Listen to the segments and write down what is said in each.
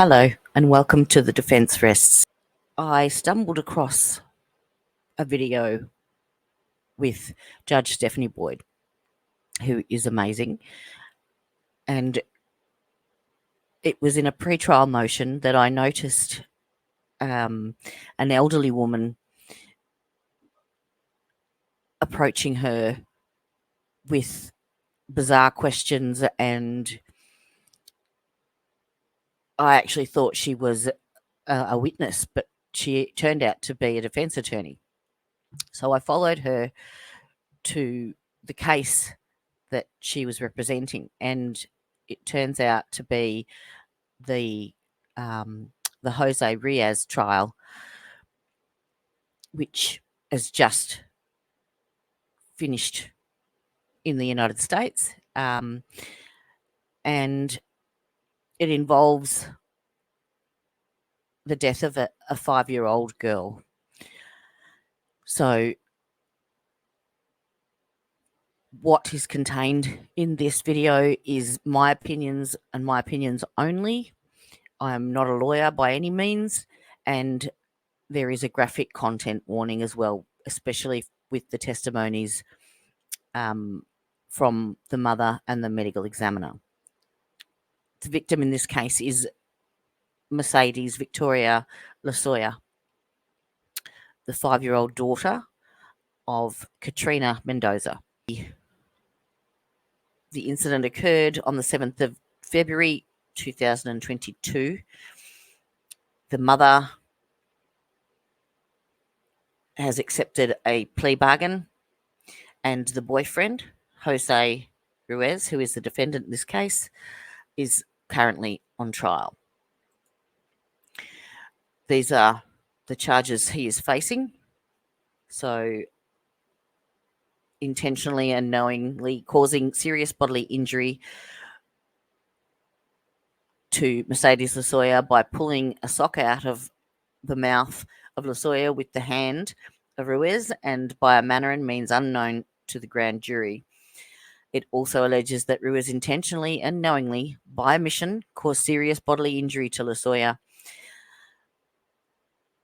Hello and welcome to the Defence Rests. I stumbled across a video with Judge Stephanie Boyd, who is amazing, and it was in a pre-trial motion that I noticed an elderly woman approaching her with bizarre questions, and I actually thought she was a witness, but she turned out to be a defence attorney. So I followed her to the case that she was representing, and it turns out to be the Jose Ruiz trial, which has just finished in the United States, and it involves the death of a 5-year-old girl. So what is contained in this video is my opinions and my opinions only. I'm not a lawyer by any means, and there is a graphic content warning as well, especially with the testimonies from the mother and the medical examiner. The victim in this case is Mercedes Victoria Losoya, the 5-year-old daughter of Katrina Mendoza. The incident occurred on the 7th of February 2022. The mother has accepted a plea bargain, and the boyfriend, Jose Ruiz, who is the defendant in this case, is currently on trial. These are the charges he is facing. So, intentionally and knowingly causing serious bodily injury to Mercedes Losoya by pulling a sock out of the mouth of Losoya with the hand of Ruiz, and by a manner and means unknown to the grand jury. It also alleges that Ruiz intentionally and knowingly, by omission, caused serious bodily injury to Losoya,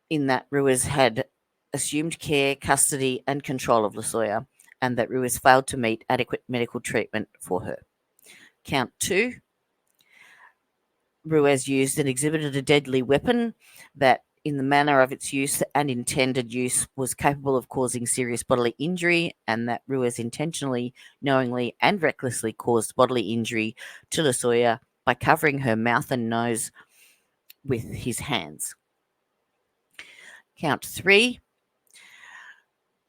in that Ruiz had assumed care, custody, and control of Losoya, and that Ruiz failed to meet adequate medical treatment for her. Count 2, Ruiz used and exhibited a deadly weapon that, in the manner of its use and intended use, was capable of causing serious bodily injury, and that Ruiz intentionally, knowingly, and recklessly caused bodily injury to Losoya by covering her mouth and nose with his hands. Count 3,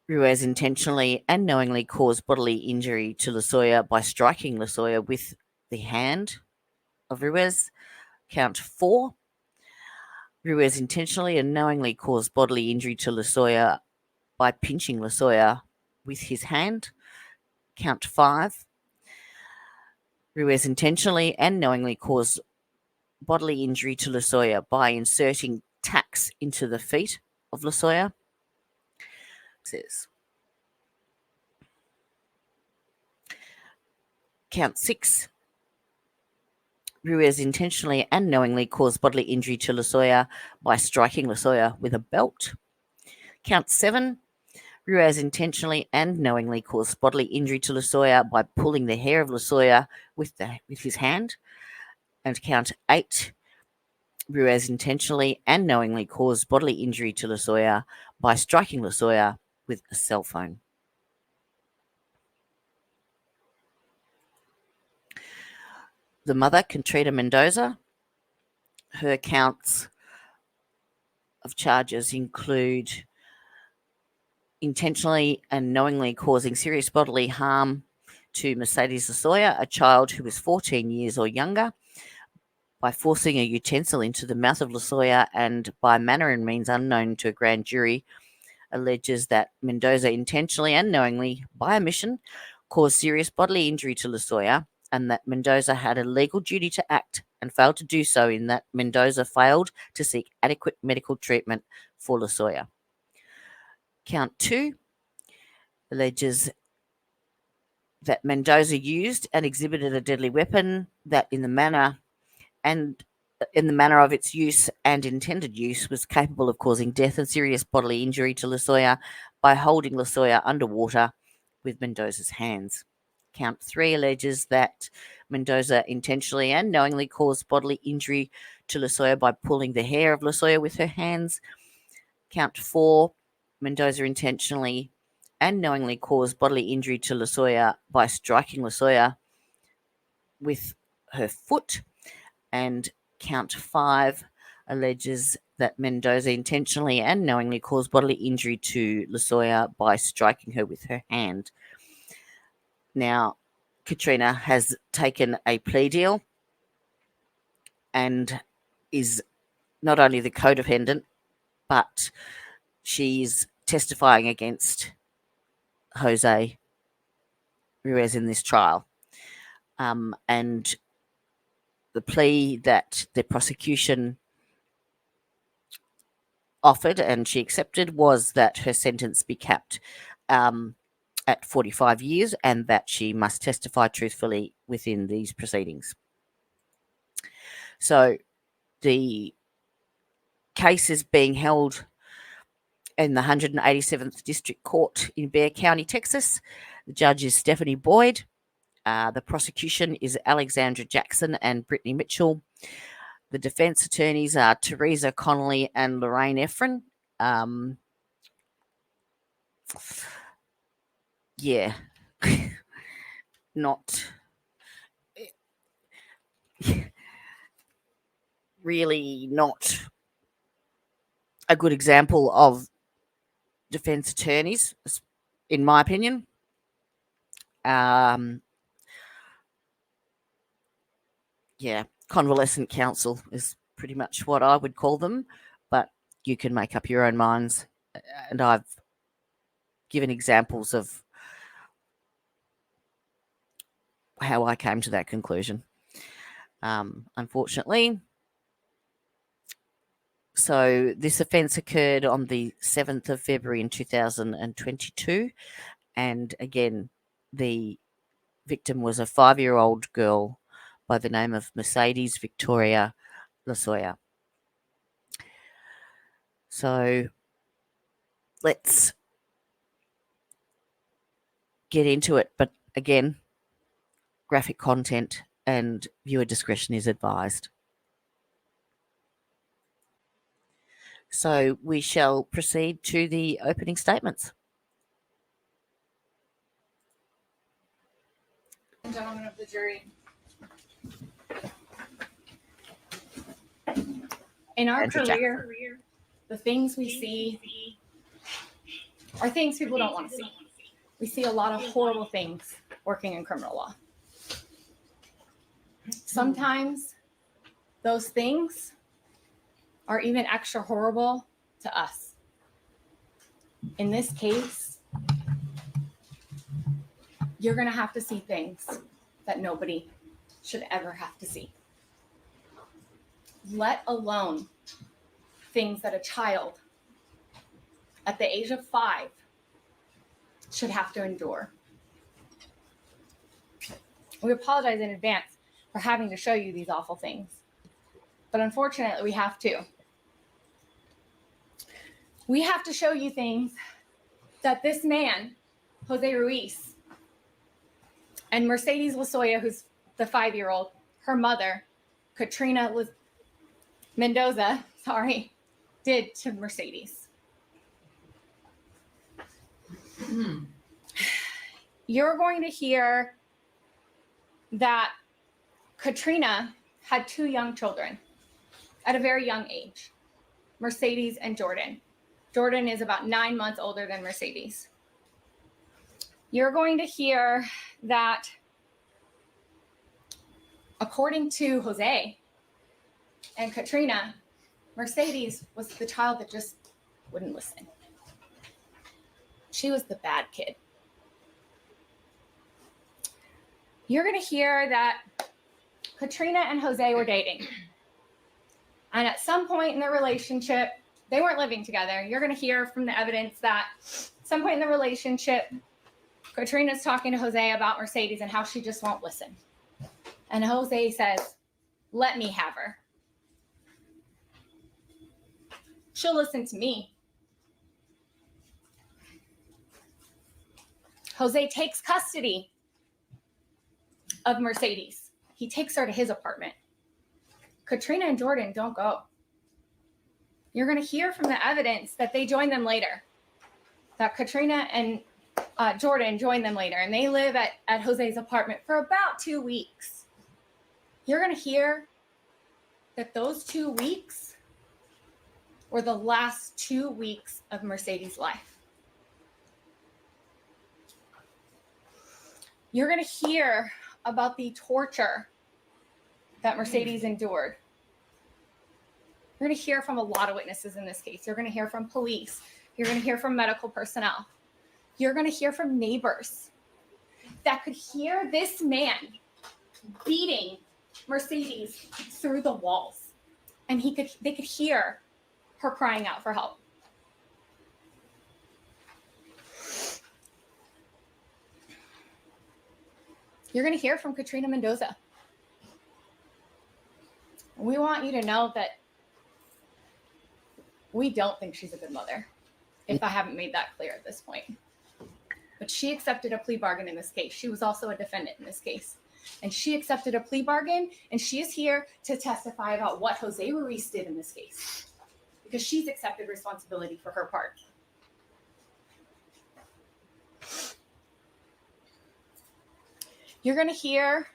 Ruiz intentionally and knowingly caused bodily injury to Losoya by striking Losoya with the hand of Ruiz. Count 4, Ruiz intentionally and knowingly caused bodily injury to Losoya by pinching Losoya with his hand. Count 5, Ruiz intentionally and knowingly caused bodily injury to Losoya by inserting tacks into the feet of Losoya. Count 6, Ruiz intentionally and knowingly caused bodily injury to Losoya by striking Losoya with a belt. Count 7, Ruiz intentionally and knowingly caused bodily injury to Losoya by pulling the hair of Losoya with his hand. And count 8, Ruiz intentionally and knowingly caused bodily injury to Losoya by striking Losoya with a cell phone. The mother, Katrina Mendoza, her counts of charges include intentionally and knowingly causing serious bodily harm to Mercedes Losoya, a child who is 14 years or younger, by forcing a utensil into the mouth of Losoya, and by manner and means unknown to a grand jury, alleges that Mendoza intentionally and knowingly, by omission, caused serious bodily injury to Losoya, and that Mendoza had a legal duty to act and failed to do so, in that Mendoza failed to seek adequate medical treatment for Losoya. Count 2 alleges that Mendoza used and exhibited a deadly weapon that, in the manner and in the manner of its use and intended use, was capable of causing death and serious bodily injury to Losoya by holding Losoya underwater with Mendoza's hands. Count 3 alleges that Mendoza intentionally and knowingly caused bodily injury to Losoya by pulling the hair of Losoya with her hands. Count 4, Mendoza intentionally and knowingly caused bodily injury to Losoya by striking Losoya with her foot. And count 5 alleges that Mendoza intentionally and knowingly caused bodily injury to Losoya by striking her with her hand. Now, Katrina has taken a plea deal and is not only the co-defendant, but she's testifying against Jose Ruiz in this trial. And the plea that the prosecution offered and she accepted was that her sentence be capped at 45 years and that she must testify truthfully within these proceedings. So the case is being held in the 187th District Court in Bexar County, Texas. The judge is Stephanie Boyd. The prosecution is Alexandra Jackson and Brittany Mitchell. The defense attorneys are Teresa Connolly and Lorraine Efron. Yeah, not really not a good example of defense attorneys, in my opinion. Yeah, convalescent counsel is pretty much what I would call them, but you can make up your own minds. And I've given examples of how I came to that conclusion. Unfortunately, so this offence occurred on the 7th of February in 2022. And again, the victim was a 5-year-old girl by the name of Mercedes Victoria Losoya. So let's get into it. But again, graphic content and viewer discretion is advised. So we shall proceed to the opening statements. Gentlemen of the jury. In our career, the things we see are things people don't want to see. We see a lot of horrible things working in criminal law. Sometimes those things are even extra horrible to us. In this case, you're going to have to see things that nobody should ever have to see. Let alone things that a child at the age of 5 should have to endure. We apologize in advance for having to show you these awful things, but unfortunately we have to. We have to show you things that this man, Jose Ruiz, and Mercedes Losoya, who's the 5-year-old, her mother, Katrina Mendoza, did to Mercedes. You're going to hear that Katrina had 2 young children at a very young age, Mercedes and Jordan. Jordan is about 9 months older than Mercedes. You're going to hear that, according to Jose and Katrina, Mercedes was the child that just wouldn't listen. She was the bad kid. You're going to hear that Katrina and Jose were dating. And at some point in their relationship, they weren't living together. You're going to hear from the evidence that at some point in the relationship, Katrina's talking to Jose about Mercedes and how she just won't listen. And Jose says, "Let me have her." she'll listen to me. Jose takes custody of Mercedes. He takes her to his apartment. Katrina and Jordan don't go. You're going to hear from the evidence that they join them later, that Katrina and Jordan join them later, and they live at Jose's apartment for about 2 weeks. You're going to hear that those 2 weeks were the last 2 weeks of Mercedes' life. You're going to hear about the torture that Mercedes endured. You're going to hear from a lot of witnesses in this case. You're going to hear from police. You're going to hear from medical personnel. You're going to hear from neighbors that could hear this man beating Mercedes through the walls. And they could hear her crying out for help. You're going to hear from Katrina Mendoza. We want you to know that we don't think she's a good mother, if I haven't made that clear at this point. But she accepted a plea bargain in this case. She was also a defendant in this case. And she accepted a plea bargain, and she is here to testify about what Jose Ruiz did in this case, because she's accepted responsibility for her part. You're going to hear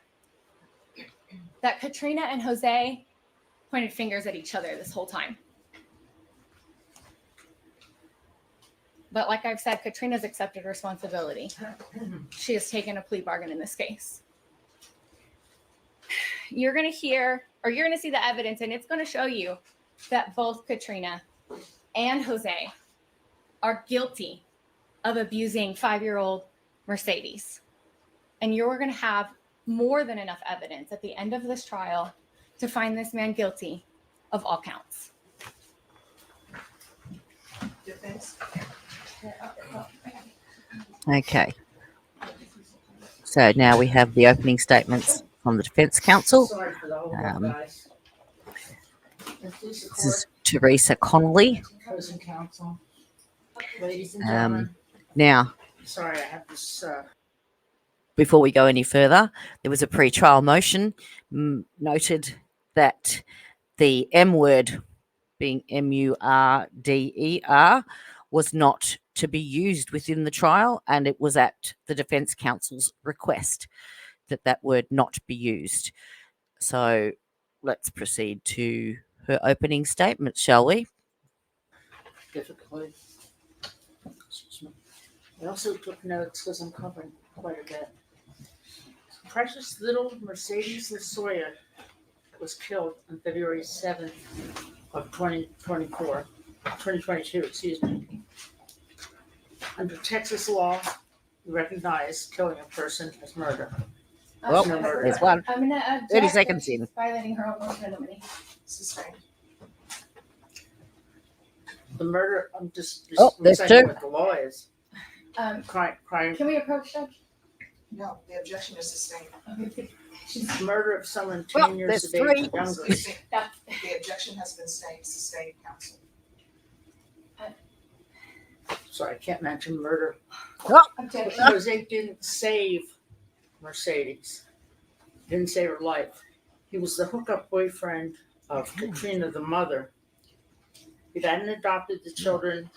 that Katrina and Jose pointed fingers at each other this whole time. But like I've said, Katrina's accepted responsibility. She has taken a plea bargain in this case. You're going to hear, or you're going to see the evidence, and it's going to show you that both Katrina and Jose are guilty of abusing 5-year-old Mercedes. And you're going to have more than enough evidence at the end of this trial to find this man guilty of all counts. Defense. Okay. So now we have the opening statements from the defence counsel. Sorry for the whole guys. This is Teresa Connolly. Opposing counsel. Ladies and gentlemen. Now, Sorry, I have this. before we go any further, there was a pre-trial motion noted that the M word, being M-U-R-D-E-R, was not to be used within the trial, and it was at the defence counsel's request that that word not be used. So let's proceed to her opening statement, shall we? Difficultly. Excuse me. I also took notes because I'm covering quite a bit. Precious little Mercedes Losoya was killed on February 7th of 2022, excuse me. Under Texas law, we recognize killing a person as murder. Well, no murder. there's one. I'm going to object 30 that seconds she's in. violating her own motion of limine. Sustained. The murder, I'm just there's saying two. what the law is. Crime, Can we approach Judge? No, the objection is sustained. murder of someone 10 Well, years there's of age three. or younger. The objection has been sustained, counsel. Sorry, I can't mention murder. Objection. Jose didn't save Mercedes. Didn't save her life. He was the hookup boyfriend of Katrina, the mother. He hadn't adopted the children,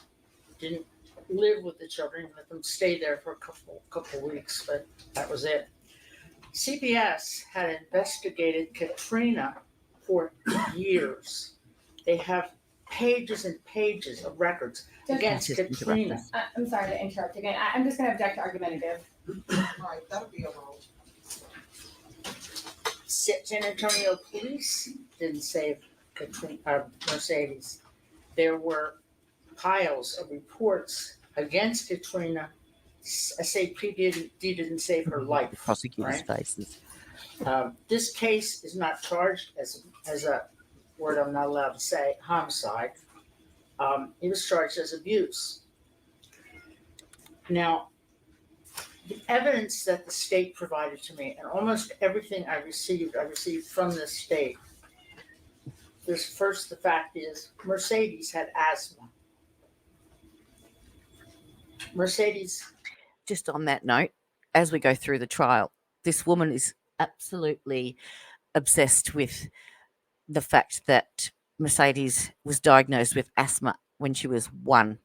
didn't live with the children, let them stay there for a couple weeks, but that was it. CPS had investigated Katrina for years. They have pages and pages of records against Just interrupt Katrina. us. I'm sorry to interrupt again. I'm just going to object to argumentative. All right, that'll be overruled. San Antonio police didn't save Mercedes. There were piles of reports against Katrina. SAPD didn't save her life. The prosecutor's right? faces. This case is not charged as a word I'm not allowed to say, homicide. He was charged as abuse. Now, the evidence that the state provided to me, and almost everything I received from the state, the fact is Mercedes had asthma. Mercedes, Just on that note, as we go through the trial, this woman is absolutely obsessed with the fact that Mercedes was diagnosed with asthma when she was 1.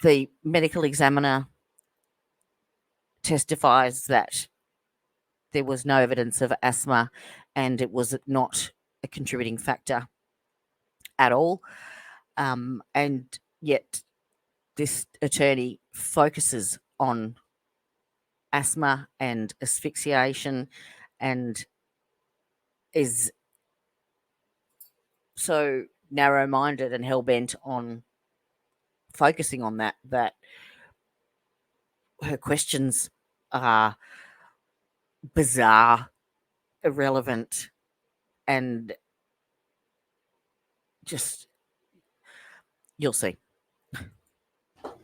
The medical examiner testifies that there was no evidence of asthma and it was not a contributing factor at all. And yet, this attorney focuses on asthma and asphyxiation and is so narrow-minded and hell-bent on focusing on that her questions are bizarre, irrelevant, and just you'll see.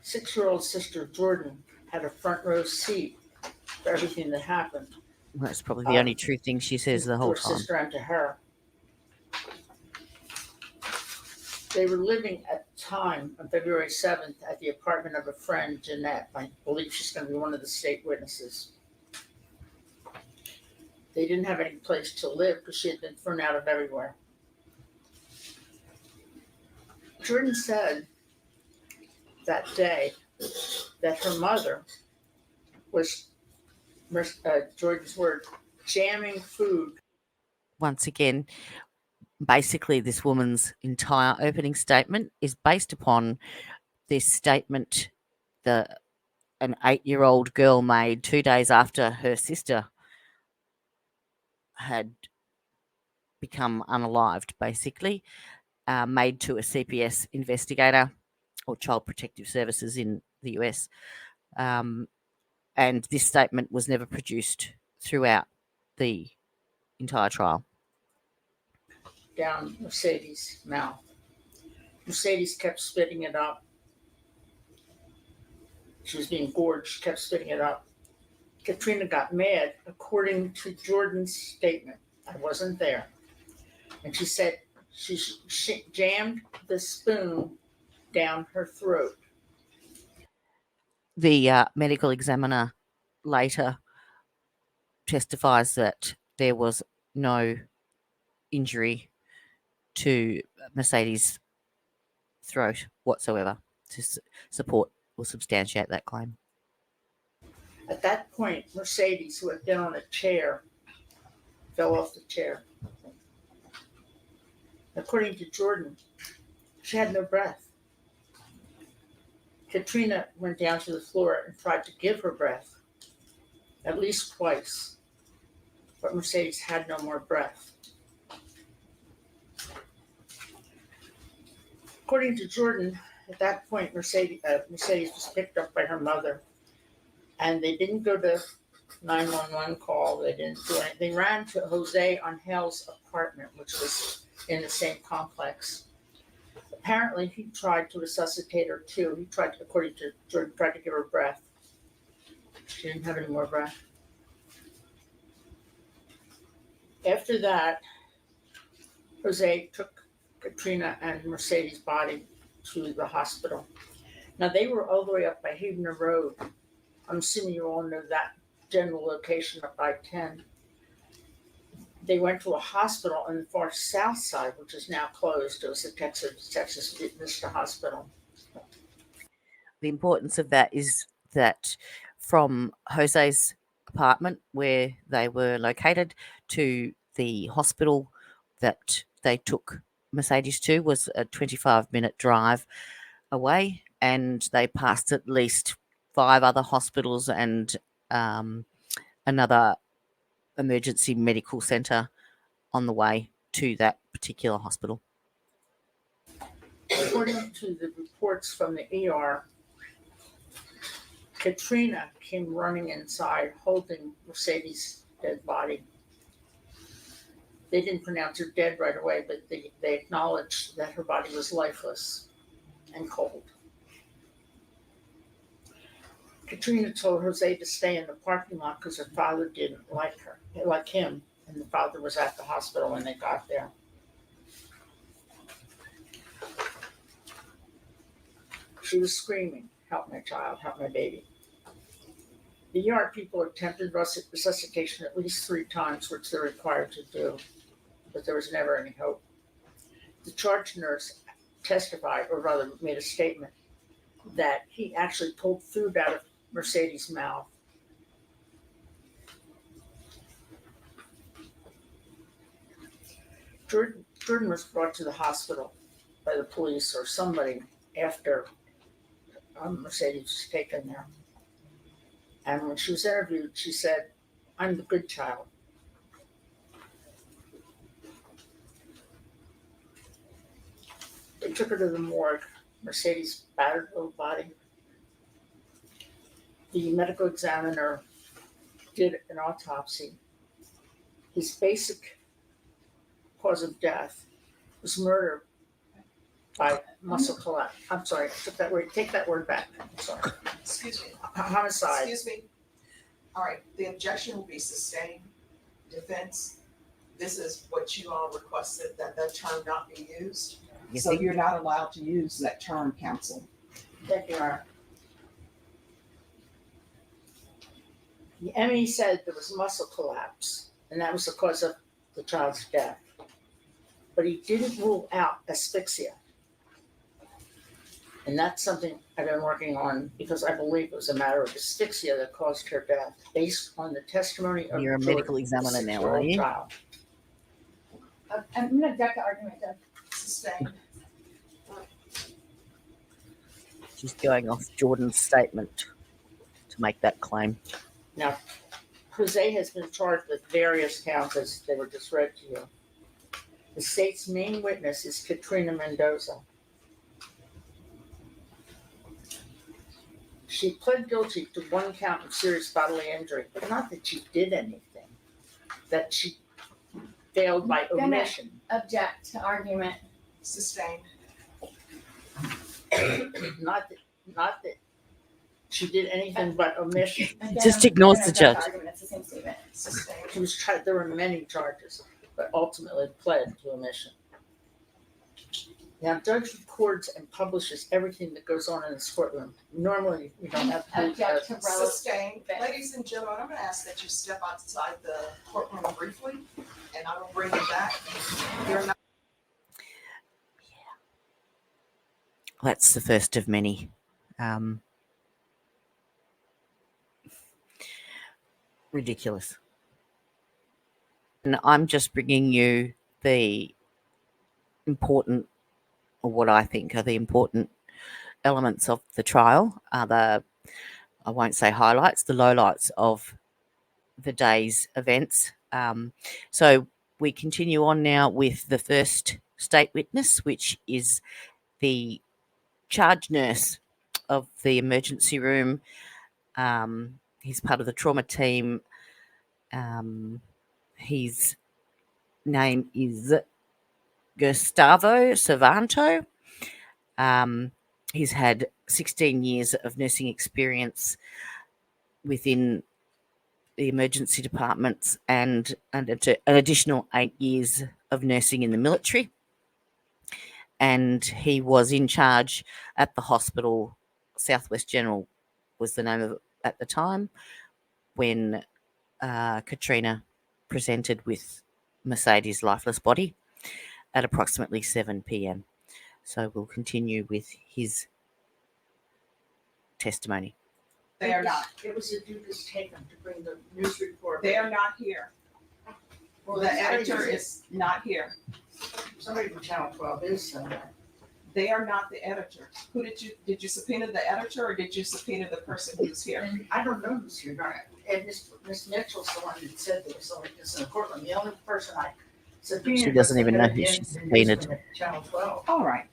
6-year-old sister Jordan had a front row seat for everything that happened. That's probably the only true thing she says the To whole her time. sister and to her. They were living at the time on February 7th at the apartment of a friend, Jeanette. I believe she's going to be one of the state witnesses. They didn't have any place to live because she had been thrown out of everywhere. Jordan said that day that her mother was, Jordan's word, jamming food. Once again, basically, this woman's entire opening statement is based upon this statement that an 8-year-old girl made 2 days after her sister had become unalived, basically, made to a CPS investigator or Child Protective Services in the US. And this statement was never produced throughout the entire trial. Down Mercedes' mouth. Mercedes kept spitting it up. She was being gorged, kept spitting it up. Katrina got mad, according to Jordan's statement. I wasn't there. And she said she jammed the spoon down her throat. The medical examiner later testifies that there was no injury to Mercedes' throat whatsoever to support or substantiate that claim. At that point, Mercedes, who had been on a chair, fell off the chair. According to Jordan, she had no breath. Katrina went down to the floor and tried to give her breath, at least twice, but Mercedes had no more breath. According to Jordan, at that point, Mercedes was picked up by her mother, and they didn't go to 911 call. They didn't do anything. They ran to Jose Angel's apartment, which was in the same complex. Apparently, he tried to resuscitate her too. He tried, according to Jordan, tried to give her breath. She didn't have any more breath. After that, Jose took Katrina and Mercedes' body to the hospital. Now, they were all the way up by Havener Road. I'm assuming you all know that general location up by 10. They went to a hospital on the far south side, which is now closed. It was the Texas Vista Hospital. The importance of that is that from Jose's apartment where they were located to the hospital that they took Mercedes to was a 25-minute drive away, and they passed at least 5 other hospitals and another emergency medical centre on the way to that particular hospital. According to the reports from the ER, Katrina came running inside holding Mercedes' dead body. They didn't pronounce her dead right away, but they acknowledged that her body was lifeless and cold. Katrina told Jose to stay in the parking lot because her father didn't like him. and the father was at the hospital when they got there. She was screaming, "Help my child, help my baby." The ER people attempted resuscitation at least 3 times, which they're required to do, but there was never any hope. The charge nurse testified, or rather made a statement, that he actually pulled food out of Mercedes' mouth. Jordan was brought to the hospital by the police or somebody after Mercedes was taken there. And when she was interviewed, she said, "I'm the good child." They took her to the morgue. Mercedes' battered little body. The medical examiner did an autopsy. His basic cause of death was murder by muscle collapse. I'm sorry, I took that word. Take that word back. I'm sorry. Excuse me, Homicide. excuse me. All right, the objection will be sustained. Defense, this is what you all requested, that that term not be used. You So think- you're not allowed to use that term, counsel. Thank you, Art. The ME said there was muscle collapse, and that was the cause of the child's death. But he didn't rule out asphyxia. And that's something I've been working on because I believe it was a matter of asphyxia that caused her death, based on the testimony of You're a Jordan, medical the examiner now, 6-year-old are you? child. I'm going to object the argument, Doug. Sustained. She's going off Jordan's statement to make that claim. Now, Jose has been charged with various counts, as they were just read to you. The state's main witness is Katrina Mendoza. She pled guilty to 1 count of serious bodily injury, but not that she did anything, that she failed by Gonna- omission. Object to argument. Sustained. Not that she did anything but omission. Again, Just I'm ignores gonna the object judge. argument. It's the same statement. Sustained. She was tried. There were many charges, but ultimately pled to omission. Now, judge records and publishes everything that goes on in this courtroom. Normally, we don't have to. Object to relative. Sustained. Ladies and gentlemen, I'm gonna ask that you step outside the courtroom briefly, and I will bring you back. You're not. That's the first of many. Ridiculous. And I'm just bringing you the important, or what I think are the important elements of the trial, I won't say highlights, the lowlights of the day's events. So we continue on now with the first state witness, which is the charge nurse of the emergency room. He's part of the trauma team. His name is Gustavo Cervanto. He's had 16 years of nursing experience within the emergency departments and an additional 8 years of nursing in the military. And he was in charge at the hospital. Southwest General was the name of it at the time, when Katrina presented with Mercedes' lifeless body at approximately 7 p.m. So we'll continue with his testimony. They are not. It was a dubious taken to bring the news report. They are not here. Well, The editor is not here. Somebody from Channel 12 is somewhere. They are not the editor. Who did you subpoena the editor, or did you subpoena the person who's here? And I don't know who's here. And Miss Mitchell's the one that said there was only this in the courtroom. The only person I subpoenaed. She doesn't was even the know head who of she the subpoenaed. newsroom at Channel 12. All right.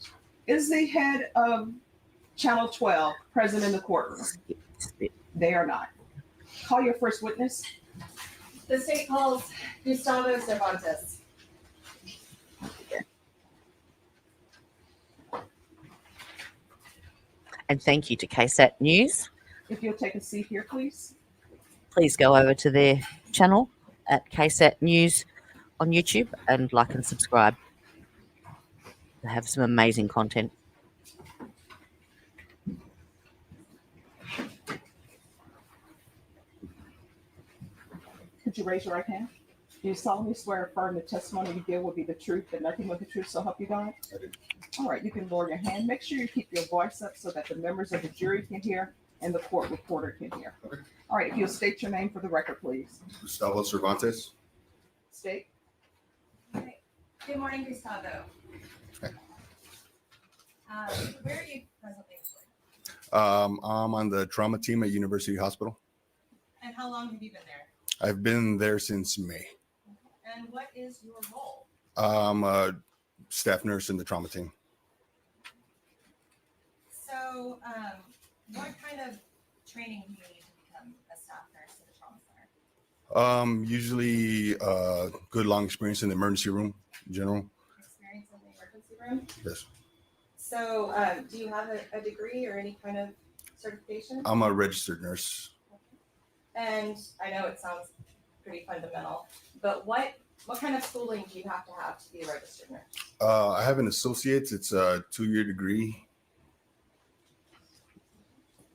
Is the head of Channel 12 present in the courtroom? They are not. Call your first witness. The state calls Gustavo Cervantes. And thank you to KSAT News. If you'll take a seat here, please. Please go over to their channel. at KSAT News on YouTube and like and subscribe. They have some amazing content. Could you raise your right hand? Do you solemnly swear or affirm the testimony you give will be the truth and nothing but the truth, so help you God? I do. All right, you can lower your hand. Make sure you keep your voice up so that the members of the jury can hear and the court reporter can hear. Okay. All right, if you'll state your name for the record, please. Gustavo Cervantes. State. Good morning, Gustavo. Hi. Where are you presently employed? I'm on the trauma team at University Hospital. And how long have you been there? I've been there since May. And what is your role? I'm a staff nurse in the trauma team. So, what kind of training do you need to become a staff nurse at the trauma center? Usually good long experience in the emergency room in general. Experience in the emergency room? Yes. So, do you have a degree or any kind of certification? I'm a registered nurse. And I know it sounds pretty fundamental, but what kind of schooling do you have to be a registered nurse? I have an associate's. It's a 2-year degree.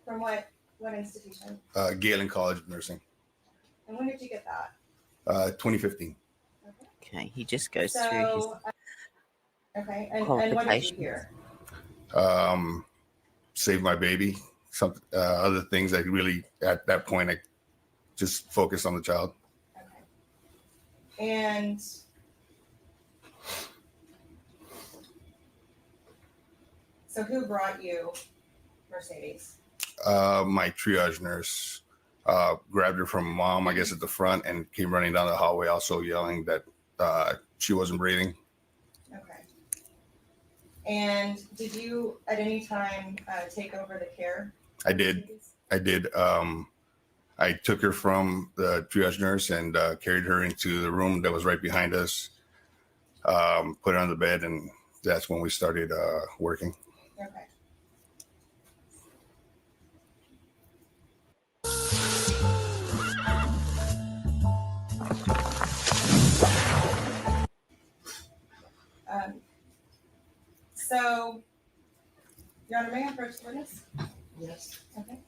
From what institution? Galen College of Nursing. And when did you get that? 2015. Okay, he just goes through his So, okay, and what did you qualifications. hear? Save my baby. Some other things that really at that point I just focused on the child. Okay. And so who brought you Mercedes? My triage nurse grabbed her from mom, I guess, at the front and came running down the hallway, also yelling that she wasn't breathing. Okay. And did you at any time take over the care? I did. I took her from the triage nurse and carried her into the room that was right behind us, put her on the bed, and that's when we started working. Okay. So, Your Honor, may I approach the witness? Yes. Okay.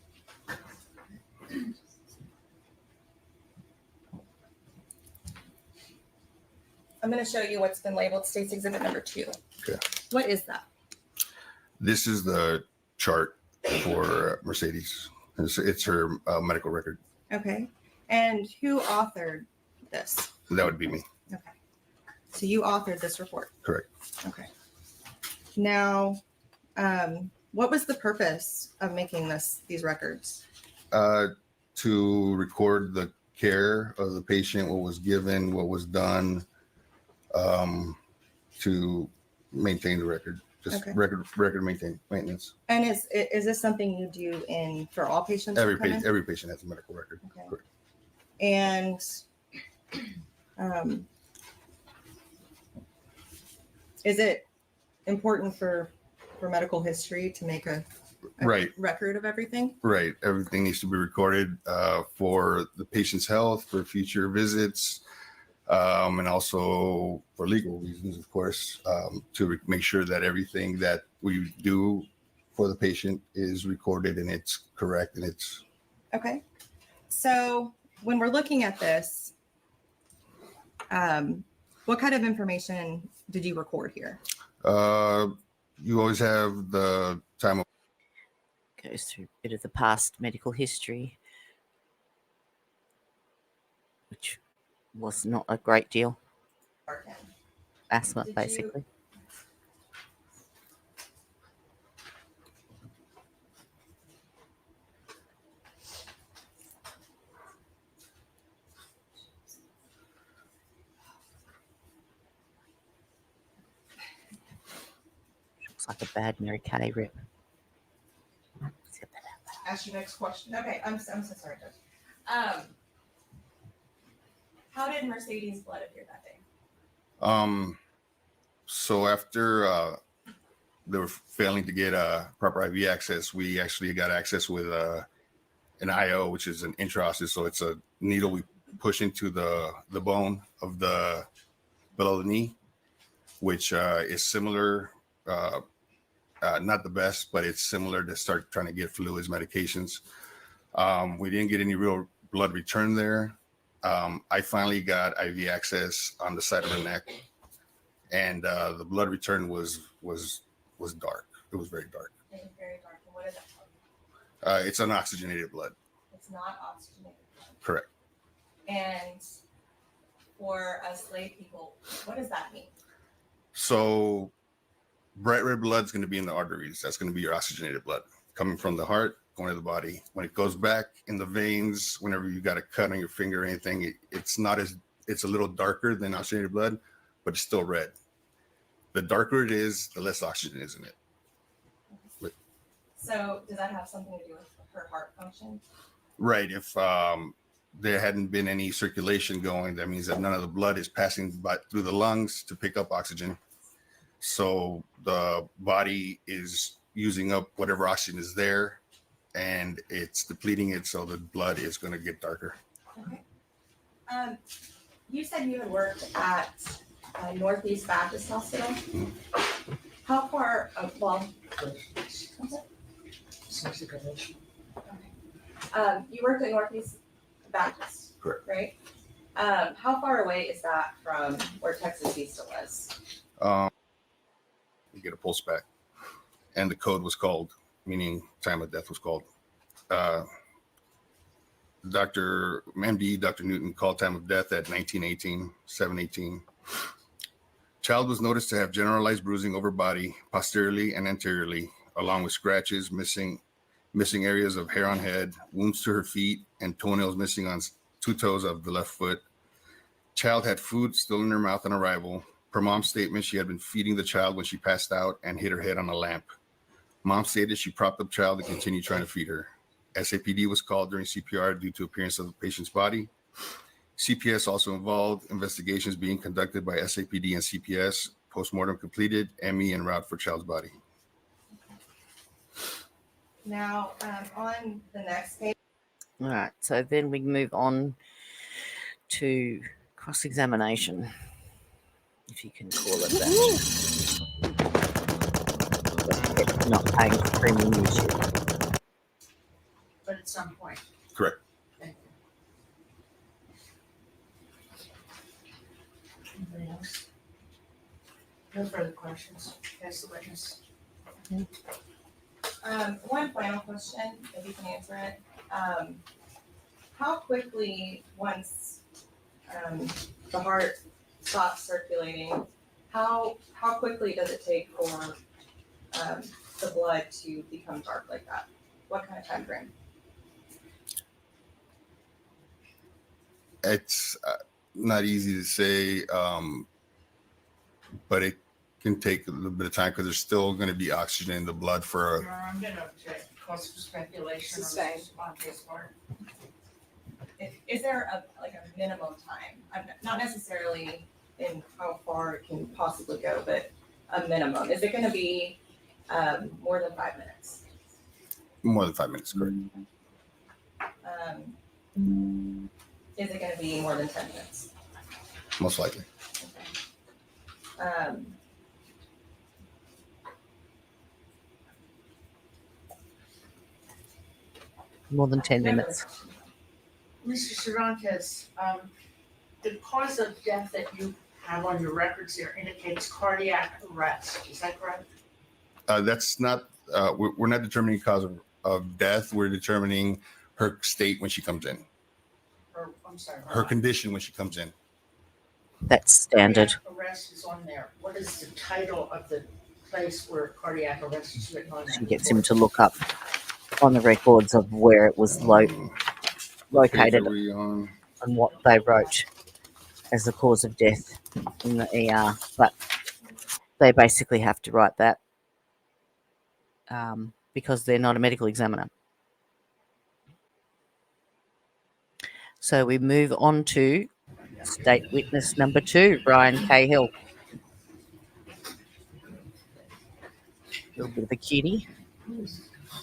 I'm going to show you what's been labeled State's Exhibit number 2. Okay. What is that? This is the chart for Mercedes. It's her medical record. Okay. And who authored this? That would be me. Okay. So you authored this report? Correct. Okay. Now, what was the purpose of making these records? To record the care of the patient, what was given, what was done, to maintain the record, just Okay. record maintenance. And is this something you do for all patients? who Every come in? patient, every patient has a medical record. Okay. Correct. And is it important for medical history to make a Right. record of everything? Right. Everything needs to be recorded for the patient's health, for future visits, and also for legal reasons, of course, to make sure that everything that we do for the patient is recorded and it's correct and it's. Okay. So when we're looking at this, what kind of information did you record here? You always have the time of. goes through a bit of the past medical history, which was not a great deal. Asthma, Did you- basically. Looks like a bad Mary Kay rip. Let's get that out. Ask your next question. Okay, I'm so sorry, Judge. How did Mercedes' blood appear that day? So after they were failing to get proper IV access, we actually got access with an IO, which is an intraosseous. So it's a needle we push into the bone of the below the knee, which is similar. Not the best, but it's similar to start trying to get fluids, medications. We didn't get any real blood return there. I finally got IV access on the side of her neck, and the blood return was dark. It was very dark. It was very dark. And what is that called? It's unoxygenated blood. It's not oxygenated blood. Correct. And for us lay people, what does that mean? So bright red blood is going to be in the arteries. That's going to be your oxygenated blood coming from the heart, going to the body. When it goes back in the veins, whenever you got a cut on your finger or anything, it's a little darker than oxygenated blood, but it's still red. The darker it is, the less oxygen is in it. So does that have something to do with her heart function? Right. If there hadn't been any circulation going, that means that none of the blood is passing through the lungs to pick up oxygen. So the body is using up whatever oxygen is there, and it's depleting it, so the blood is going to get darker. Okay. You said you had worked at Northeast Baptist Hospital. Mm-hmm. How far? You worked at Northeast Baptist. Correct. Right. How far away is that from where Texas Vista was? You get a pulse back, and the code was called, meaning time of death was called. Dr. Newton called time of death at 1918, 7:18. Child was noticed to have generalized bruising over body, posteriorly and anteriorly, along with scratches, missing areas of hair on head, wounds to her feet, and toenails missing on 2 toes of the left foot. Child had food still in her mouth on arrival. Per mom's statement, she had been feeding the child when she passed out and hit her head on a lamp. Mom stated she propped up child and continued trying to feed her. SAPD was called during CPR due to appearance of the patient's body. CPS also involved, investigations being conducted by SAPD and CPS. Postmortem completed, ME en route for child's body. Now, on the next page. All right. So then we move on to cross-examination, if you can call it that. It's not paying for premium YouTube. But at some point. Correct. Thank you. Anybody else? No further questions. Ask the witness. One final question, if you can answer it. How quickly, once the heart stops circulating, how quickly does it take for the blood to become dark like that? What kind of time frame? It's not easy to say, but it can take a little bit of time because there's still going to be oxygen in the blood for I'm gonna check, cause for speculation Sustain. on his part. Is there a minimum time? Not necessarily in how far it can possibly go, but a minimum. Is it going to be more than 5 minutes? more than 5 minutes. Correct. Is it going to be more than 10 minutes? Most likely. Okay. More than 10 minutes. Mr. Cervantes, the cause of death that you have on your records here indicates cardiac arrest, is that correct? That's not, we're not determining cause of death. We're determining her state when she comes in, Or, I'm sorry. her condition when she comes in. That's standard. Cardiac arrest is on there. What is the title of the place where cardiac arrest is written on that? She gets him to look up on the records of where it was located Page are we on? and what they wrote as the cause of death in the ER. But they basically have to write that because they're not a medical examiner. So we move on to state witness number 2, Brian Cahill. A little bit of a cutie.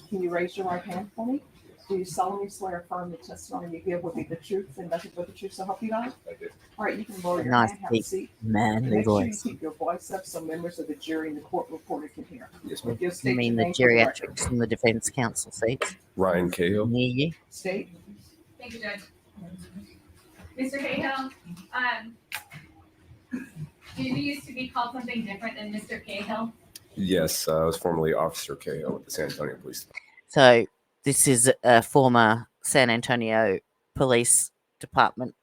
Can you raise your right hand for me? Do you solemnly swear or affirm the testimony you give will be the truth and nothing but the truth, so help you God? I do. All right, you can lower your Nice hand, have a deep seat. manly Make sure you voice. keep your voice up so members of the jury and the court reporter can hear. Yes, ma'am. If you'll You state your mean the name for the record. geriatrics and the defence council seats? Ryan Cahill. Near you. State. Thank you, Judge. Mr. Cahill, did you used to be called something different than Mr. Cahill? Yes, I was formerly Officer Cahill with the San Antonio Police Department. So this is a former San Antonio Police Department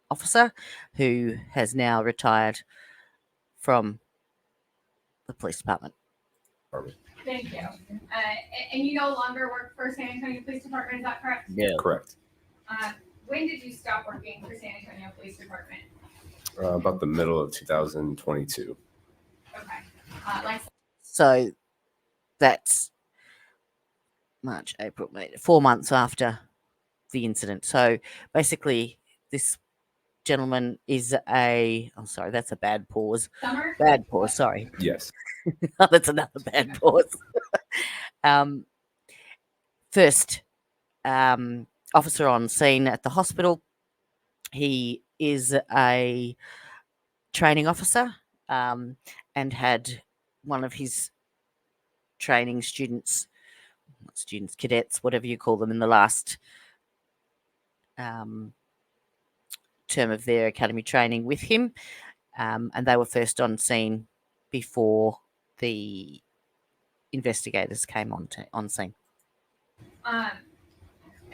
officer who has now retired from the police department. Thank you. And you no longer work for San Antonio Police Department, is that correct? Yeah. Correct. When did you stop working for San Antonio Police Department? About the middle of 2022. Okay. So that's March, April, May, 4 months after the incident. So basically, this gentleman is oh, sorry, that's a bad pause. Summer? Bad pause, sorry. Yes. Oh, that's another bad pause. First, officer on scene at the hospital. He is a training officer and had one of his training students, cadets, whatever you call them, in the last term of their academy training with him. And they were first on scene before the investigators came on scene.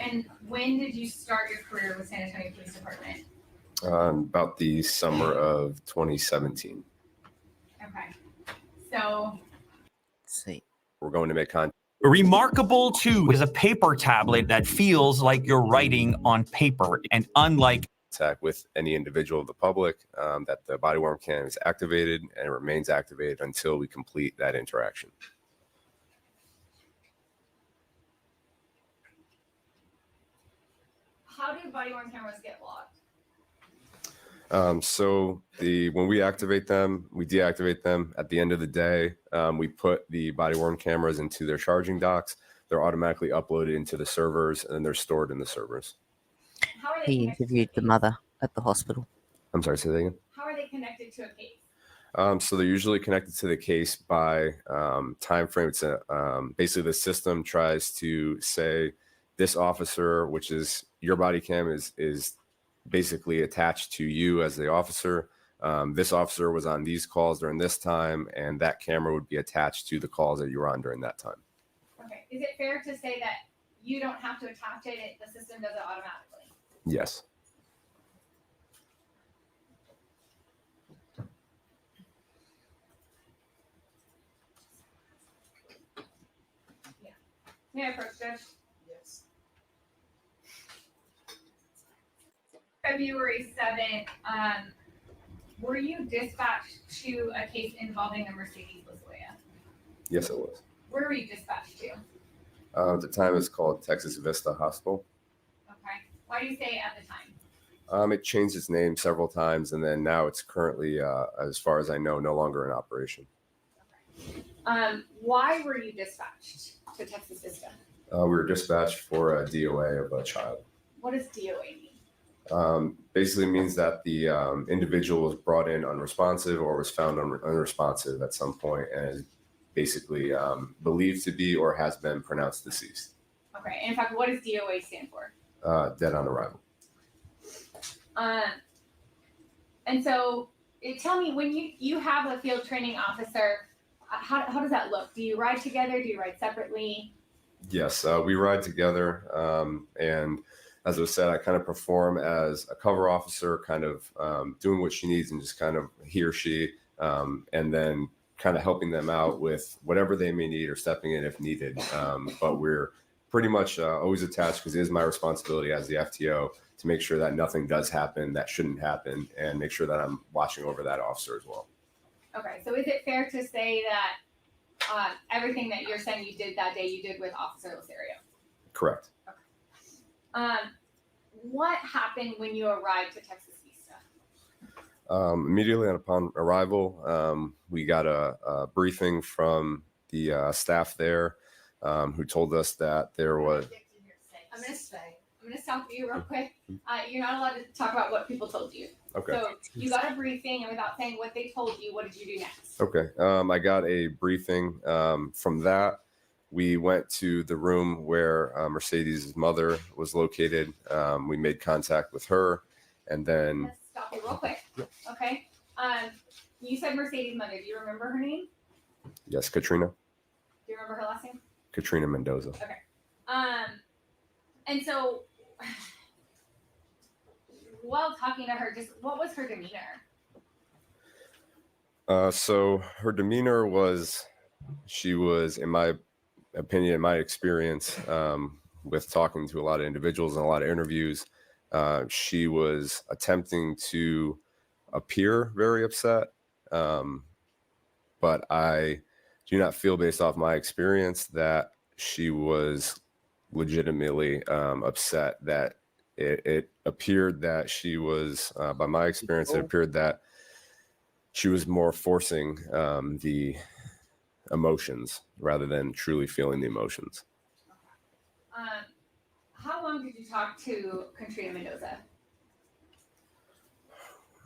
And when did you start your career with San Antonio Police Department? About the summer of 2017. Okay. So Let's see. We're going to make contact. Remarkable 2 is a paper tablet that feels like you're writing on paper, and unlike With any individual of the public, that the body worn cam is activated and it remains activated until we complete that interaction. how do body-worn cameras get locked? So when we activate them, we deactivate them. At the end of the day, we put the body worn cameras into their charging docks. They're automatically uploaded into the servers and then they're stored in the servers. How are they He connected interviewed to the a case? mother at the hospital. I'm sorry, say that again. How are they connected to a case? So they're usually connected to the case by time frame. It's basically the system tries to say this officer, which is your body cam, is basically attached to you as the officer. This officer was on these calls during this time, and that camera would be attached to the calls that you were on during that time. Okay. Is it fair to say that you don't have to attach it, the system does it automatically? Yes. May I approach, Judge? Yes. February 7th, were you dispatched to a case involving the Mercedes Losoya? Yes, it was. Where were you dispatched to? At the time, it's called Texas Vista Hospital. Okay. Why do you say at the time? It changed its name several times, and then now it's currently, as far as I know, no longer in operation. Why were you dispatched to Texas Vista? We were dispatched for a DOA of a child. What does DOA mean? Basically means that the individual was brought in unresponsive or was found unresponsive at some point and is basically believed to be or has been pronounced deceased. Okay. And in fact, what does DOA stand for? Dead on arrival. And so tell me, when you have a field training officer, how does that look? Do you ride together? Do you ride separately? Yes, we ride together. And as I said, I kind of perform as a cover officer, kind of doing what she needs and just kind of he or she, and then kind of helping them out with whatever they may need or stepping in if needed. But we're pretty much always attached because it is my responsibility as the FTO to make sure that nothing does happen that shouldn't happen and make sure that I'm watching over that officer as well. Okay. So is it fair to say that everything that you're saying you did that day, you did with Officer Losoya? Correct. What happened when you arrived to Texas Vista? Immediately upon arrival, we got a briefing from the staff there who told us that there was. I'm gonna stop you real quick. You're not allowed to talk about what people told you. Okay. So you got a briefing, and without saying what they told you, what did you do next? Okay. I got a briefing. From that, we went to the room where Mercedes' mother was located. We made contact with her, and then Let's stop you real quick. Okay. You said Mercedes' mother. Do you remember her name? yes, Katrina Do you remember her last name? Mendoza. And so while talking to her, just what was her demeanor? So her demeanor was, she was, in my opinion, in my experience, with talking to a lot of individuals and a lot of interviews, she was attempting to appear very upset. But I do not feel, based off my experience, that she was legitimately upset. That it appeared that she was, by my experience, it appeared that she was more forcing the emotions rather than truly feeling the emotions. How long did you talk to Katrina Mendoza?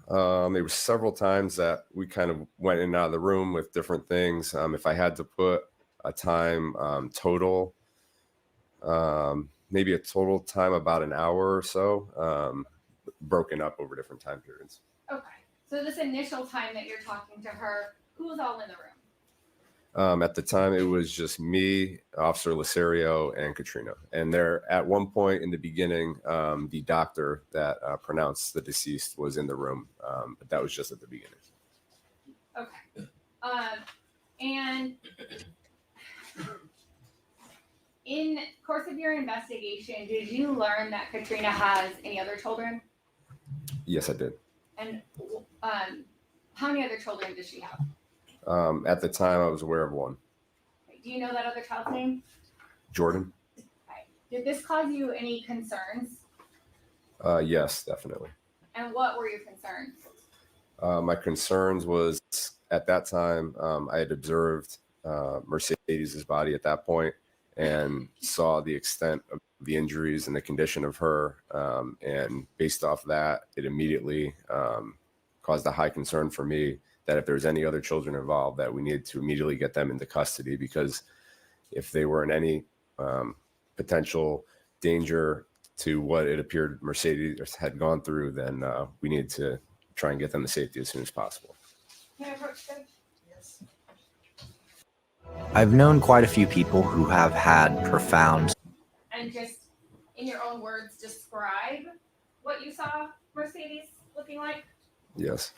There were several times that we kind of went in and out of the room with different things. If I had to put a time total, maybe a total time about an hour or so, broken up over different time periods. Okay. So this initial time that you're talking to her, who was all in the room? At the time, it was just me, Officer Losoya, and Katrina. And there, at one point in the beginning, the doctor that pronounced the deceased was in the room, but that was just at the beginning. Okay. And in course of your investigation, did you learn that Katrina has any other children? Yes, I did. And how many other children does she have? At the time, I was aware of one. Do you know that other child's name? Jordan? Okay. Did this cause you any concerns? Yes, definitely. And what were your concerns? My concerns was, at that time, I had observed Mercedes' body at that point and saw the extent of the injuries and the condition of her. And based off that, it immediately caused a high concern for me that if there's any other children involved, that we needed to immediately get them into custody, because if they were in any potential danger to what it appeared Mercedes had gone through, then we needed to try and get them to safety as soon as possible. Can I approach them? Yes. I've known quite a few people who have had profound. And just in your own words, describe what you saw Mercedes looking like. Yes.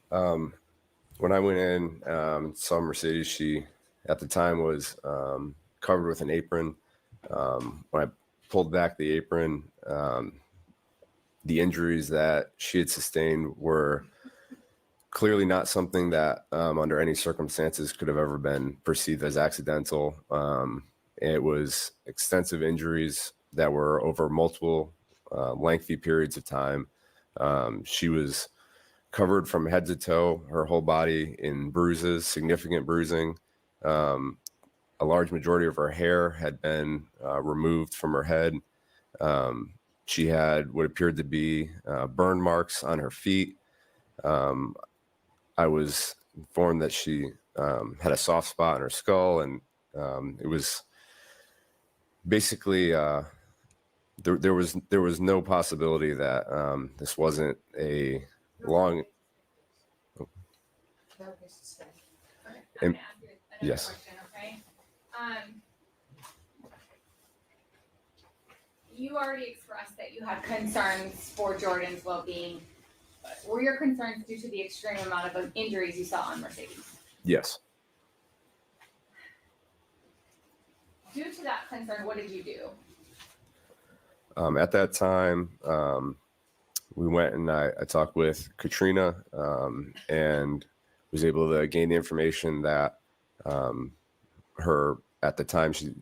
When I went in, saw Mercedes, she at the time was covered with an apron. When I pulled back the apron, the injuries that she had sustained were clearly not something that under any circumstances could have ever been perceived as accidental. It was extensive injuries that were over multiple lengthy periods of time. She was covered from head to toe, her whole body in bruises, significant bruising. A large majority of her hair had been removed from her head. She had what appeared to be burn marks on her feet. I was informed that she had a soft spot in her skull, and it was basically there was no possibility that this wasn't a long. Okay, I'm And- gonna ask you another yes. question, okay? You already expressed that you had concerns for Jordan's well-being. Were your concerns due to the extreme amount of injuries you saw on Mercedes? Yes. Due to that concern, what did you do? At that time, we went and I talked with Katrina and was able to gain the information that her, at the time, she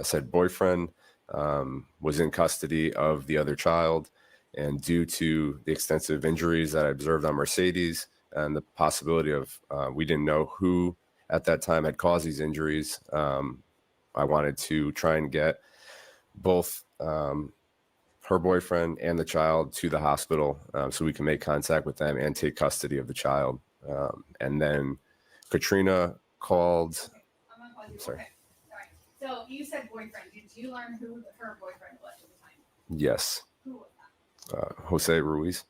said boyfriend was in custody of the other child. And due to the extensive injuries that I observed on Mercedes and the possibility of, we didn't know who at that time had caused these injuries, I wanted to try and get both her boyfriend and the child to the hospital so we can make contact with them and take custody of the child. And then Katrina called. I'm gonna pause you. Sorry. Okay. All right. So you said boyfriend. Did you learn who her boyfriend was at the time? Yes. Who was that? Jose Ruiz.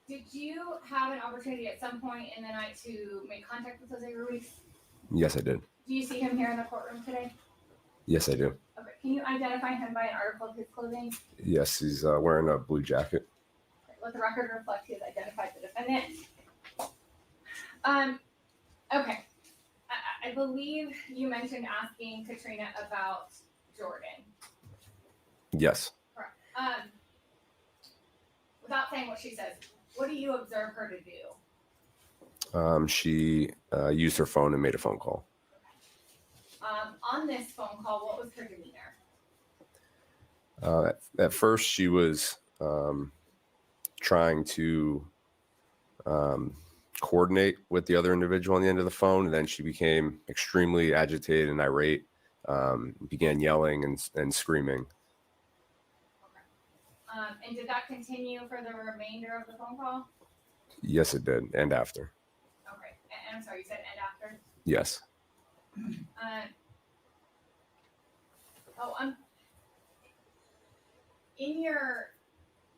Did you have an opportunity at some point in the night to make contact with Jose Ruiz? Yes, I did. Do you see him here in the courtroom today? Yes, I do. Okay. Can you identify him by an article of his clothing? Yes, he's wearing a blue jacket. Let the record reflect he has identified the defendant. Okay. I believe you mentioned asking Katrina about Jordan. Yes. Correct. Without saying what she says, what do you observe her to do? She used her phone and made a phone call. On this phone call, what was her demeanor? At first, she was trying to coordinate with the other individual on the end of the phone, and then she became extremely agitated and irate, began yelling and screaming. And did that continue for the remainder of the phone call? Yes, it did, and after. Okay. And I'm sorry, you said and after? Yes. In your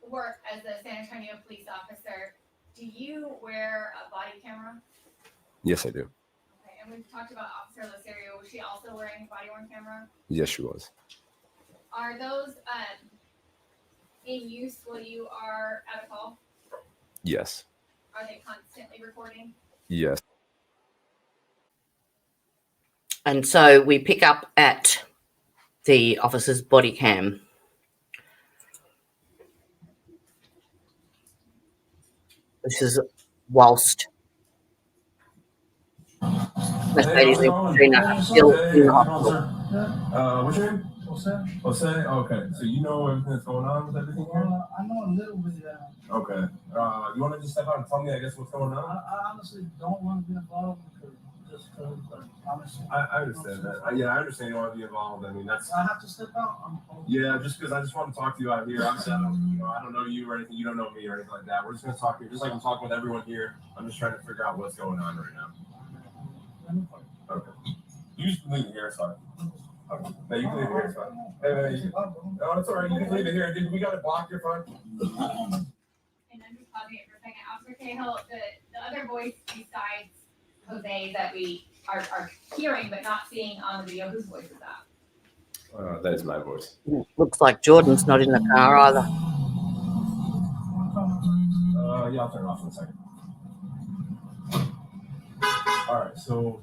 work as a San Antonio police officer, do you wear a body camera? Yes, I do. Okay, and we've talked about Officer Losoya. Was she also wearing a body-worn camera? Yes, she was. Are those in use while you are at a call? Yes. Are they constantly recording? Yes. And so we pick up at the officer's body cam. This is whilst Mercedes and Katrina are still in the hospital. What's your name? Jose? Okay. So you know everything that's going on with everything here? I know a little bit, yeah. Okay. You want to just step out and tell me, I guess, what's going on? I honestly don't want to be involved because, honestly. I understand that. I understand you want to be involved. I mean, that's. I have to step out. Yeah, just because I just want to talk to you out here. Obviously, I don't know you or anything. You don't know me or anything like that. We're just going to talk here, just like I'm talking with everyone here. I'm just trying to figure out what's going on right now. Okay. You just leave it here, it's fine. Okay. No, you can leave it here, it's fine. No, it's all right. You can leave it here. We got it blocked. You're fine. And I'm just pausing it for a second. Officer Cahill, the other voice besides Jose that we are hearing but not seeing on the video, whose voice is that? That is my voice. Looks like Jordan's not in the car either. Yeah, I'll turn it off in a second. All right, so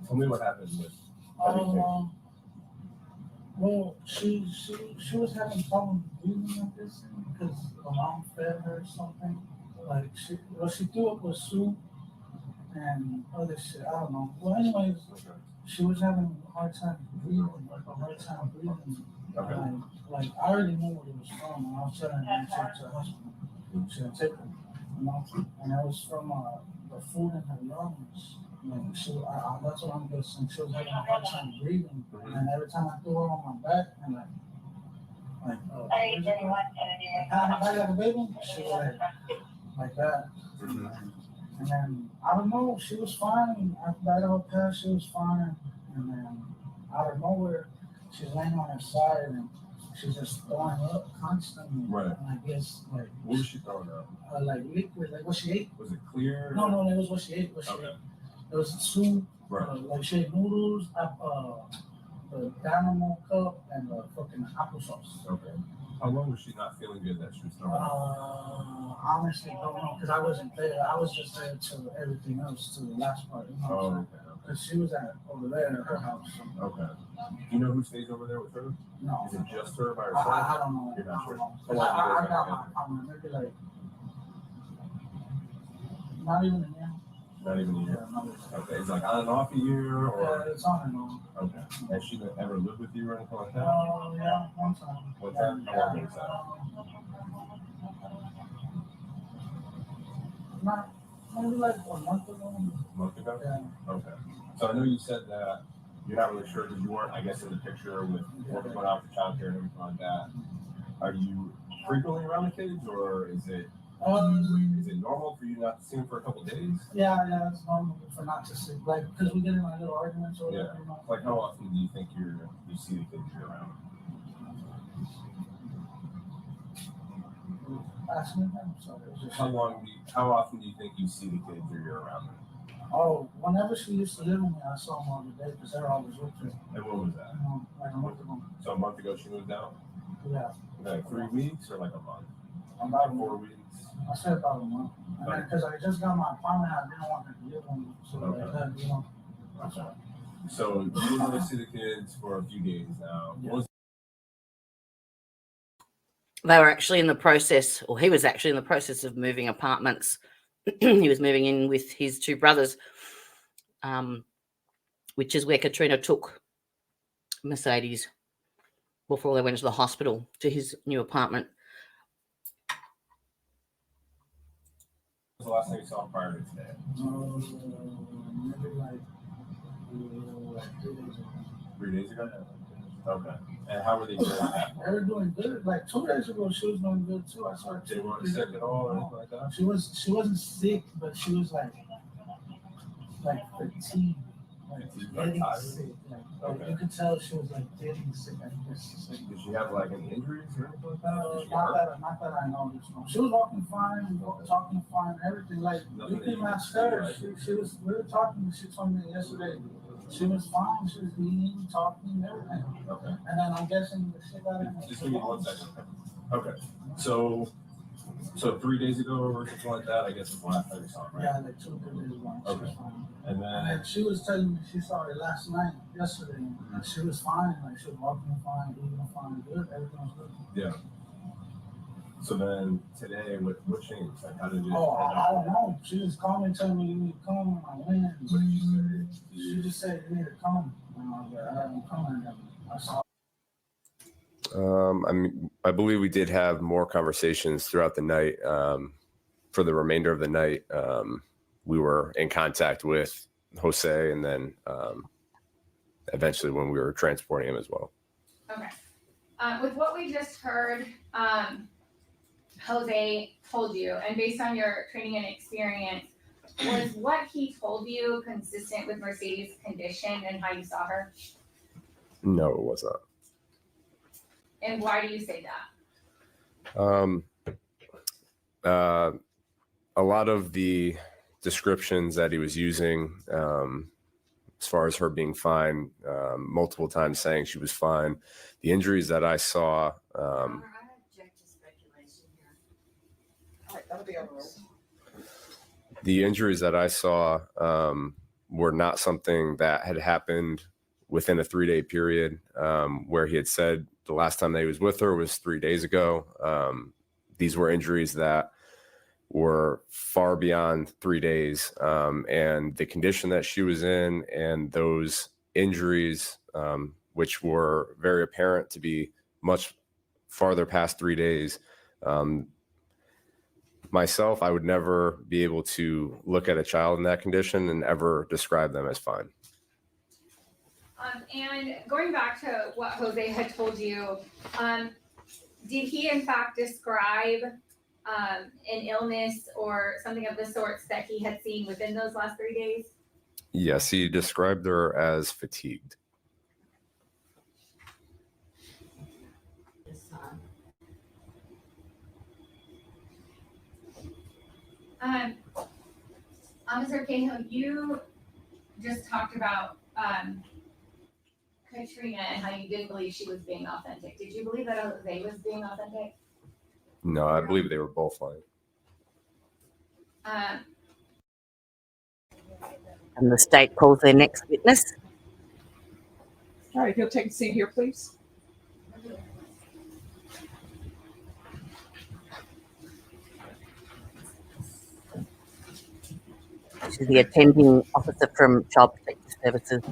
tell me what happened with everything. Well, she was having problems breathing like this because her mom fed her or something. Like she threw up with soup and other shit. I don't know. Well, anyways, she was having a hard time breathing. Okay. Like I already knew what it was from, and I was telling her to take her to the hospital. She had taken, and it was from the food in her lungs. Like that's what I'm guessing. She was having a hard time breathing, and every time I threw her on my back, and I got a baby, she was like that. And then I don't know, she was fine. After that all passed, she was fine. And then out of nowhere, she's laying on her side and she's just throwing up constantly. Right. And I guess what was she throwing up? Like liquid, like what she ate. Was it clear? No, it was what she ate. It was soup. Right. Like she ate noodles, the dynamo cup, and the fucking applesauce. Okay. How long was she not feeling good that she was throwing up? Honestly, don't know because I wasn't there. I was just there to everything else, to the last part. You know what I'm saying? Because she was over there at her house. So. Okay. Do you know who stays over there with her? No. Is it just her by herself? I don't know. You're not sure? I got my comment. Maybe like not even a year. Not even a year? Yeah, okay. It's like on and off a year? Or? Yeah, it's on and on. Okay. Has she ever lived with you or anything like that? Yeah, one time. One time? How long was that? Maybe like a month ago. A month ago? Yeah. Okay. So I know you said that You're not really sure because you weren't, I guess, in the picture with working out for childcare and everything like that. Are you frequently around the kids, or is it normal for you not to see them for a couple of days? Yeah, it's normal for not to see, like, because we get in like little arguments or whatever. Yeah. You know? Like, how often do you think you see the kids you're around? Ask me again. Sorry, How often do you think you see the kids or you're around them? Oh, whenever she used to live with me, I saw them every day because they're always with her. And when was that? Like a month ago. So a month ago she moved out? Yeah. Like 3 weeks or like a month? About 4 weeks? I said about a month. And because I just got my apartment, I didn't want her to live with me. So, Okay. you know. Okay. So you didn't really see the kids for a few days now. Yeah. They were actually in the process, or he was actually in the process of moving apartments. He was moving in with his two brothers, which is where Katrina took Mercedes before they went to the hospital to his new apartment. When was the last time you saw him prior to today? Maybe like 3 days ago. 3 days ago? Okay. And how were they doing that? They were doing good. Like 2 days ago, she was doing good too. I saw her. They weren't sick at all or anything like that? She wasn't sick, but she was like fatigued. Like getting sick. Like you could tell she was like getting sick. I guess. Did she have like any injuries or anything like that? Not that I noticed. No. She was walking fine, talking fine, everything. Like you can ask her. She was. We were talking. She told me yesterday. She was fine. She was eating, talking, everything. Okay. And then I'm guessing the shit out of her. Just give me 1 second. Okay. So 3 days ago or something like that, I guess is the last time you saw her, right? Yeah, like 2 days ago. She was fine. And then she was telling me she saw her last night, yesterday, and she was fine. Like she was walking fine, eating fine, good, everything was good. yeah. So then today, what changed? Like, how did it? I don't know. She just called me and told me you need to come, and I went. What did you say? She just said you need to come, and I was like, I'm coming. I saw. I believe we did have more conversations throughout the night. For the remainder of the night, we were in contact with Jose, and then eventually when we were transporting him as well. Okay. With what we just heard, Jose told you, and based on your training and experience, was what he told you consistent with Mercedes' condition and how you saw her? No, it was not. And why do you say that? A lot of the descriptions that he was using, as far as her being fine, multiple times saying she was fine. The injuries that I saw, the injuries that I saw were not something that had happened within a 3-day period, where he had said the last time that he was with her was 3 days ago. These were injuries that were far beyond 3 days, and the condition that she was in and those injuries, which were very apparent to be much farther past 3 days. Myself, I would never be able to look at a child in that condition and ever describe them as fine. And going back to what Jose had told you, did he in fact describe an illness or something of the sorts that he had seen within those last 3 days? Yes, he described her as fatigued. Officer Cahill, you just talked about Katrina and how you didn't believe she was being authentic. Did you believe that Jose was being authentic? No, I believe they were both lying. And the state calls their next witness. All right, he'll take a seat here, please. She's the attending officer from Child Protective Services.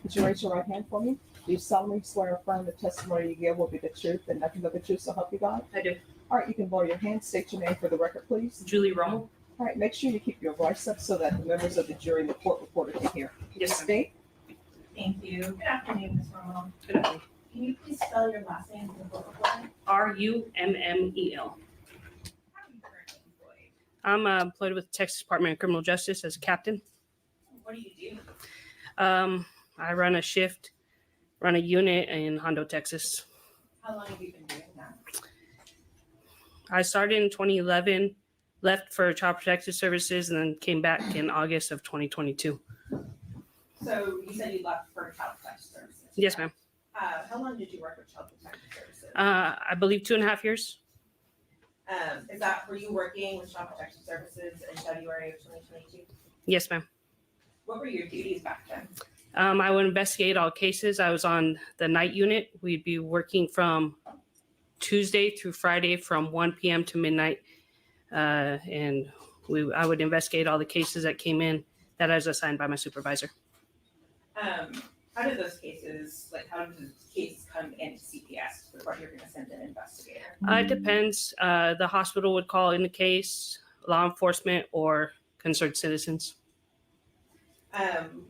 Would you raise your right hand for me? Do you solemnly swear or affirm the testimony you give will be the truth and nothing but the truth, so help you God? I do. All right, you can lower your hand. State your name for the record, please. Julie Rommel. All right, make sure you keep your voice up so that the members of the jury and the court reporter can hear. Yes, ma'am. State. Thank you. Good afternoon, Ms. Romo. Good afternoon. Can you please spell your last name for the court reporter? Rummel. How are you currently employed? I'm employed with the Texas Department of Criminal Justice as a captain. What do you do? I run a shift, run a unit in Hondo, Texas. How long have you been doing that? I started in 2011, left for Child Protective Services, and then came back in August of 2022. So you said you left for Child Protective Services. Yes, ma'am. How long did you work with Child Protective Services? I believe 2.5 years. Were you working with Child Protective Services in February of 2022? Yes, ma'am. What were your duties back then? I would investigate all cases. I was on the night unit. We'd be working from Tuesday through Friday from 1 p.m. to midnight. And I would investigate all the cases that came in that I was assigned by my supervisor. How did those cases, how did the case come into CPS to the point you're going to send an investigator? It depends. The hospital would call in the case, law enforcement, or concerned citizens.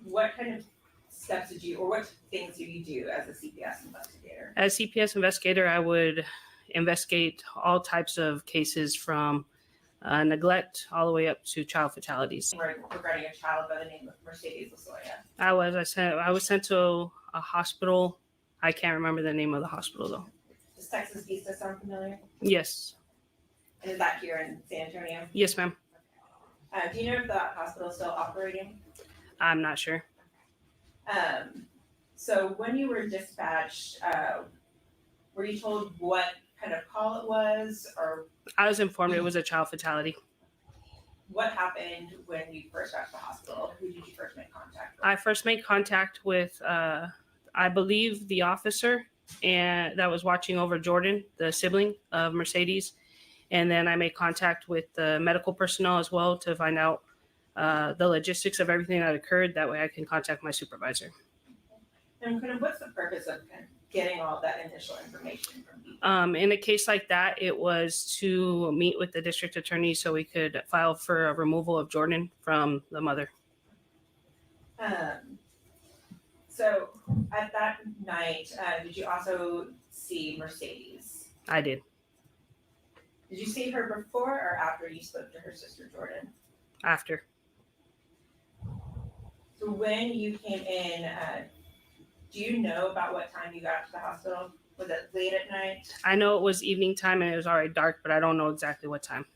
What kind of steps what things do you do as a CPS investigator? As CPS investigator, I would investigate all types of cases from neglect all the way up to child fatalities. Regarding a child by the name of Mercedes Losoya. I was sent to a hospital. I can't remember the name of the hospital though. Does Texas Vista sound familiar? Yes. And is that here in San Antonio? Yes, ma'am. Do you know if that hospital is still operating? I'm not sure. So when you were dispatched, were you told what kind of call it was, or I was informed it was a child fatality. what happened when you first got to the hospital? Who did you first make contact with? I first made contact with, I believe, the officer and that was watching over Jordan, the sibling of Mercedes. And then I made contact with the medical personnel as well to find out the logistics of everything that occurred. That way I can contact my supervisor. And kind of what's the purpose of kind of getting all that initial information from people? In a case like that, it was to meet with the district attorney so we could file for a removal of Jordan from the mother. So at that night, did you also see Mercedes? I did. Did you see her before or after you spoke to her sister Jordan? After. So when you came in, do you know about what time you got to the hospital? Was it late at night? I know it was evening time and it was already dark, but I don't know exactly what time.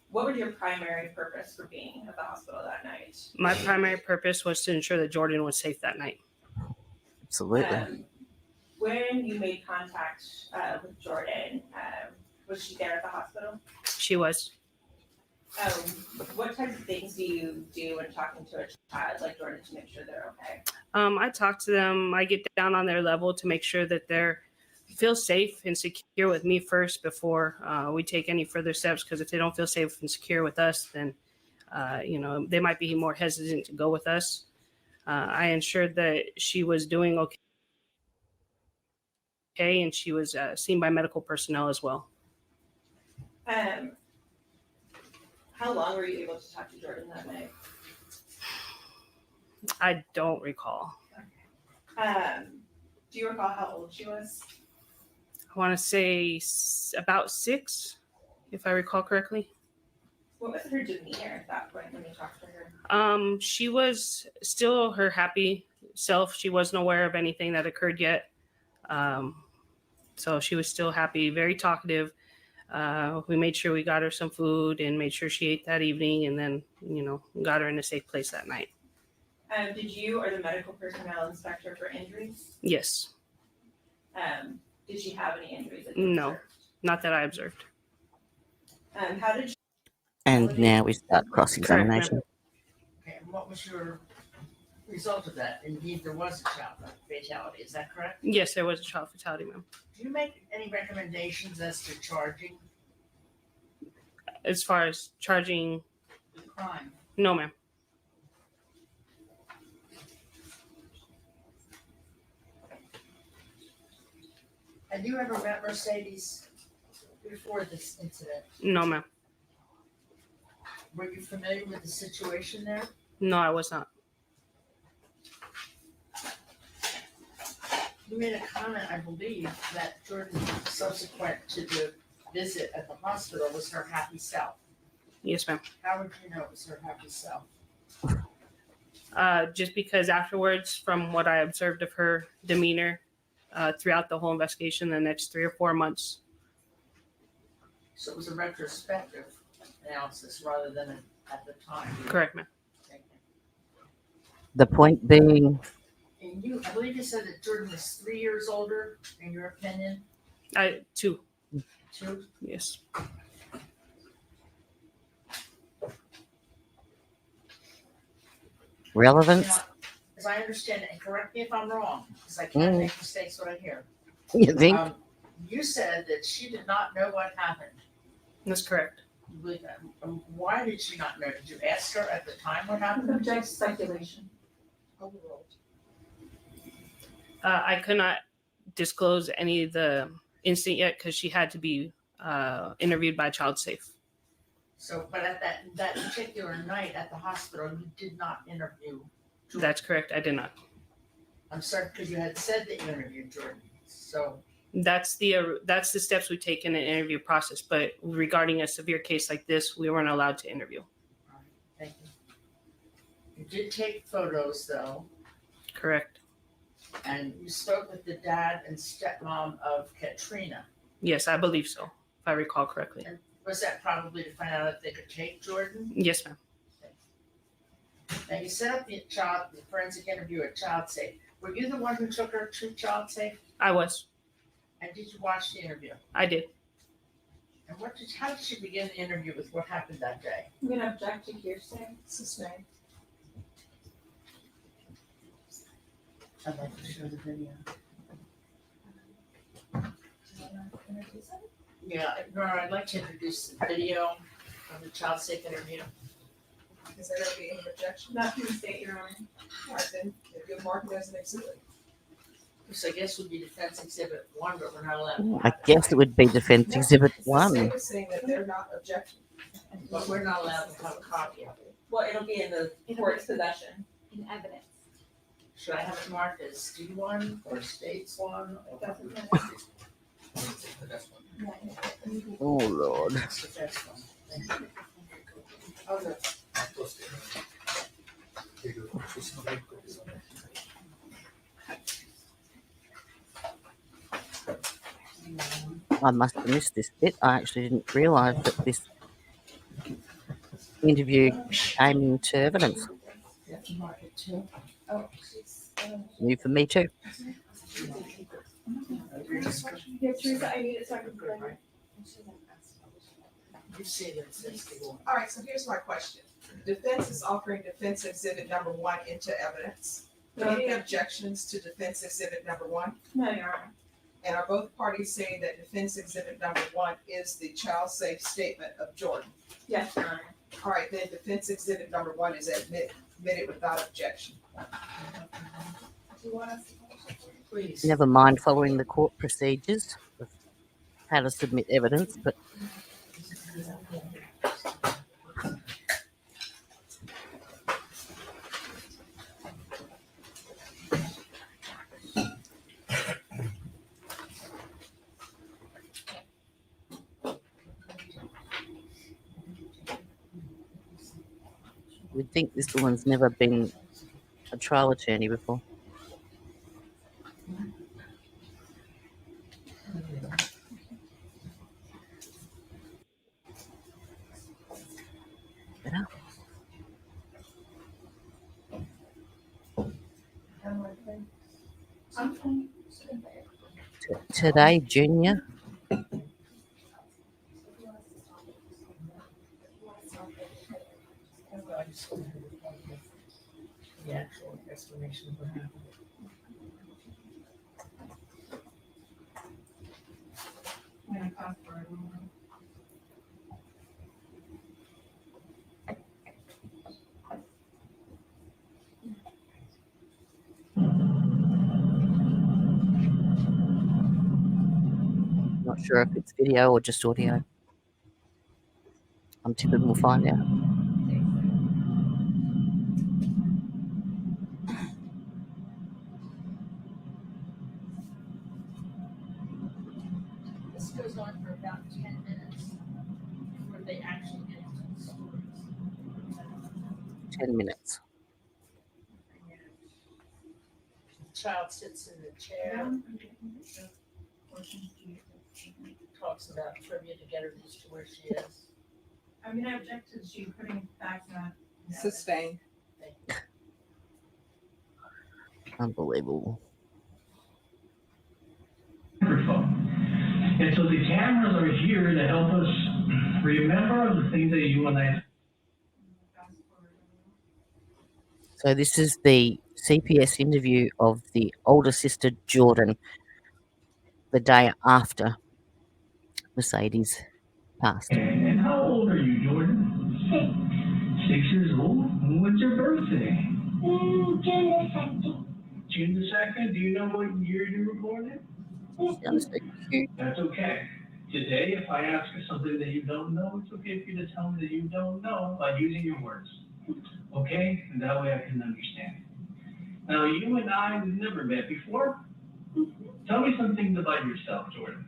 What was your primary purpose for being at the hospital that night? My primary purpose was to ensure that Jordan was safe that night. Absolutely. When you made contact with Jordan, was she there at the hospital? She was. What types of things do you do when talking to a child like Jordan to make sure they're okay? I talk to them. I get down on their level to make sure that they're feel safe and secure with me first before we take any further steps. Because if they don't feel safe and secure with us, then they might be more hesitant to go with us. I ensured that she was doing okay, and she was seen by medical personnel as well. How long were you able to talk to Jordan that night? I don't recall. Do you recall how old she was? I want to say about 6, if I recall correctly. What was her demeanor at that point when you talked to her? She was still her happy self. She wasn't aware of anything that occurred yet. So she was still happy, very talkative. We made sure we got her some food and made sure she ate that evening, and then, got her in a safe place that night. Did you or the medical personnel inspect her for injuries? Yes. Did she have any injuries? That No, observed? not that I observed. How did she? And now we start cross-examination. Okay, and what was your result of that? Indeed, there was a child fatality, is that correct? Yes, there was a child fatality, ma'am. Do you make any recommendations as to charging As far as charging, the crime? no, ma'am. Have you ever met Mercedes? before this incident? No, ma'am. Were you familiar with the situation there? No, I was not. You made a comment, I believe, that Jordan, subsequent to the visit at the hospital, was her happy self. Yes, ma'am. How would you know it was her happy self? Just because afterwards, from what I observed of her demeanor throughout the whole investigation, the next 3 or 4 months. So it was a retrospective analysis rather than at the time. Correct, ma'am. Thank you. The point being, And you, I believe you said that Jordan was 3 years older, in your opinion, 2. 2? Yes. relevance. Now, as I understand it, and correct me if I'm wrong, because I can't make mistakes when I hear. You think? You said that she did not know what happened. That's correct. You believe that? Why did she not know? Did you ask her at the time what happened? Object speculation. Overruled. I could not disclose any of the incident yet because she had to be interviewed by Child Safe. So, but at that particular night at the hospital, you did not interview Jordan. That's correct. I did not. I'm sorry, because you had said that you interviewed Jordan. So, That's the steps we take in an interview process. But regarding a severe case like this, we weren't allowed to interview. thank you. You did take photos, though, Correct. and you spoke with the dad and stepmom of Katrina. Yes, I believe so, if I recall correctly. And was that probably to find out if they could take Jordan? Yes, ma'am. Now, you set up the forensic interview at Child Safe. Were you the one who took her to Child Safe? I was. And did you watch the interview? I did. And how did she begin the interview with what happened that day? I'm gonna object to hearsay, sustained. I'd like to show the video. Yeah, Nora, I'd like to introduce the video of the Child Safe interview. Is there gonna be any objection? Not from the state, Your Honor. All right, then, if you'll mark it as an exhibit. Which I guess would be defense exhibit 1, but we're not allowed. I guess it would be defense exhibit The 1. state is saying that they're not objecting. But we're not allowed to have a copy of it. Well, it'll be in the court's possession. In evidence. Should I have it marked as D1 or States 1? Doesn't matter. Oh, Lord. That's the best one. Thank you. Oh, no. I must have missed this bit. I actually didn't realise that this interview came into evidence. You have to mark it too. New for me too. Here, Teresa, I need it so I can put it. You see that it says D1. All right, so here's my question. Defense is offering defense exhibit number 1 into evidence. Any objections to defense exhibit number 1? No, Your Honor. And are both parties saying that defense exhibit number 1 is the child safe statement of Jordan? Yes, Your Honor. All right, then defense exhibit number 1 is admitted without objection. Do you want us to? Please. Never mind following the court procedures of how to submit evidence, but you'd think this woman's never been a trial attorney before. Better. Today, Junior. The actual explanation of what happened. Not sure if it's video or just audio. I'm tipping we'll find out. This goes on for about 10 minutes before they actually get into the stories. 10 minutes. The child sits in the chair, talks about trivia to get her used to where she is. I'm gonna object to you putting facts on. Sustained. Unbelievable. And so the cameras are here to help us remember the things that you and I. So this is the CPS interview of the older sister, Jordan, the day after Mercedes passed. And how old are you, Jordan? 6 years old? When's your birthday? June the 2nd. June the 2nd? Do you know what year you were born in? Sounds so cute. That's okay. Today, if I ask you something that you don't know, it's okay for you to tell me that you don't know by using your words. Okay? And that way I can understand. Now, you and I, we've never met before. Tell me some things about yourself, Jordan.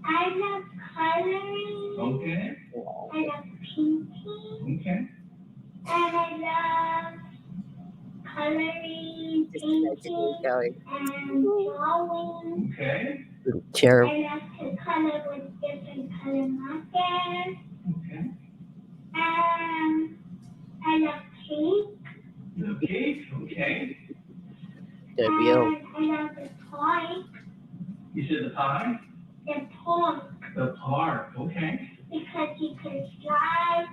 I love coloring. Okay. I love painting. Okay. And I love coloring, painting, and drawing. Okay. Cherub. I love to color with different color markers. Okay. And I love cake. The cake? Okay. And I love the park. You said the pie? The park. The park. Okay. Because you can slide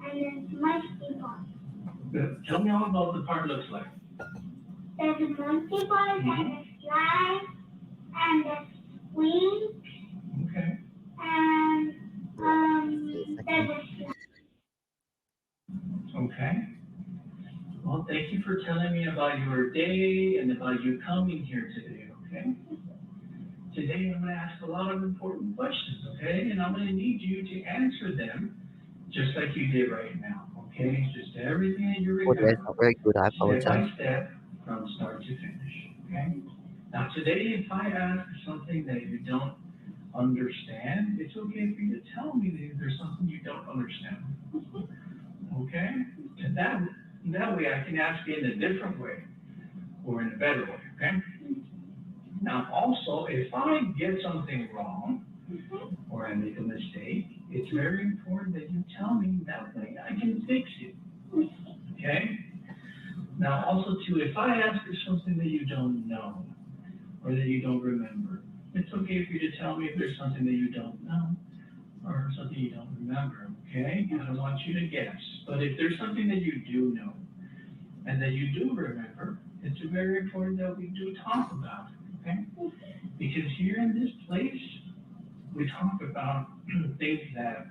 and there's monkey bars. Tell me all about what the park looks like. There's a monkey bars and a slide and a swing. Okay. And there's a slide. Okay. Well, thank you for telling me about your day and about you coming here today, okay? Today I'm going to ask a lot of important questions, okay? And I'm going to need you to answer them just like you did right now, okay? Just everything that you remember. Audio's not very good, I Step by apologize. step from start to finish, okay? Now today, if I ask something that you don't understand, it's okay for you to tell me that there's something you don't understand, okay? And that way I can ask you in a different way or in a better way, okay? Now also, if I get something wrong or I make a mistake, it's very important that you tell me that way I can fix it, okay? Now also too, if I ask you something that you don't know or that you don't remember, it's okay for you to tell me if there's something that you don't know or something you don't remember, okay? I don't want you to guess, but if there's something that you do know and that you do remember, it's very important that we do talk about it, okay? Because here in this place, we talk about things that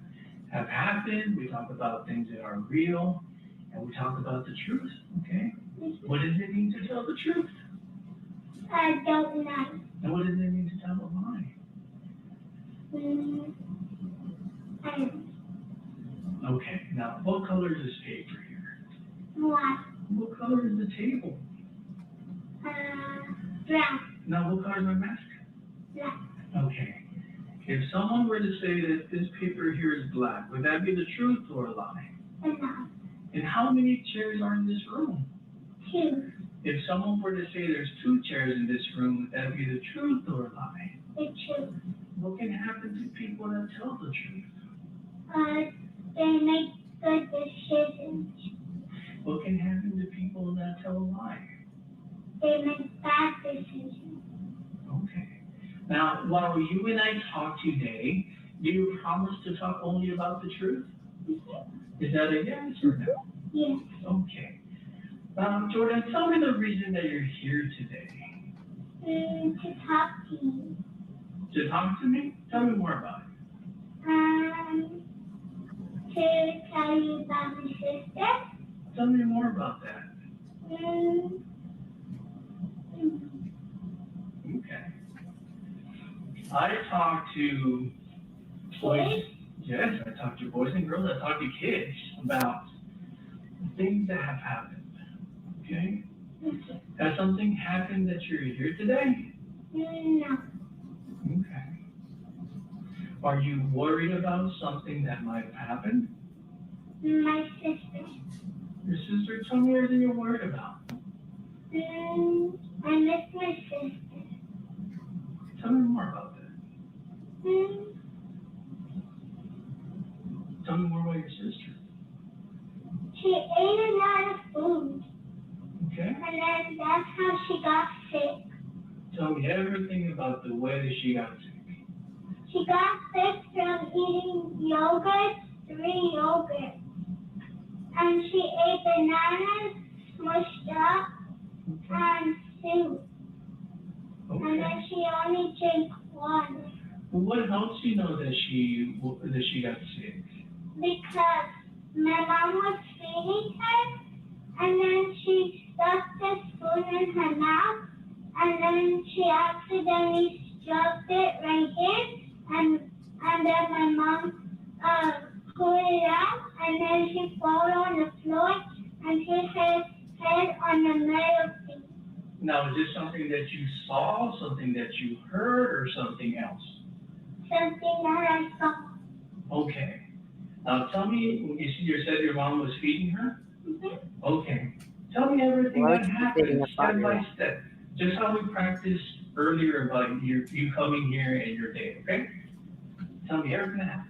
have happened, we talk about things that are real, and we talk about the truth, okay? What does it mean to tell the truth? I don't know. And what does it mean to tell a lie? Okay, now what color is this paper here? Black. What color is the table? Black. Now what color is my mask? Black. Okay. If someone were to say that this paper here is black, would that be the truth or a lie? A lie. And how many chairs are in this room? 2. If someone were to say there's 2 chairs in this room, would that be the truth or a lie? The truth. What can happen to people that tell the truth? They make good decisions. What can happen to people that tell a lie? They make bad decisions. Okay. Now, while you and I talk today, do you promise to talk only about the truth? Is that a yes or no? Yes. Okay. Jordan, tell me the reason that you're here today. To talk to you. To talk to me? Tell me more about it. To tell you about my sister. Tell me more about that. Okay. I talk to boys, yes, I talk to boys and girls, I talk to kids about things that have happened, okay? Has something happened that you're here today? No. Okay. Are you worried about something that might have happened? My sister. Your sister, tell me everything you're worried about. I miss my sister. Tell me more about that. Tell me more about your sister. She ate a lot of food. Okay. And then that's how she got sick. Tell me everything about the way that she got sick. She got sick from eating yogurt, 3 yogurt. And she ate bananas, smushed up, and soup. Okay. And then she only drank water. Well, what helps you know that she got sick? Because my mom was feeding her, and then she stuffed the spoon in her mouth, and then she accidentally stuffed it right here, and then my mom pulled it out, and then she fell on the floor and hit her head on the metal thing. Now, is this something that you saw, something that you heard, or something else? Something that I saw. Okay. Now, tell me, you said your mom was feeding her? Mm-hmm. Okay. Tell me everything Why that would you be happened, feeding a step by 5-year-old? step. Just how we practiced earlier about you coming here and your day, okay? Tell me everything that happened.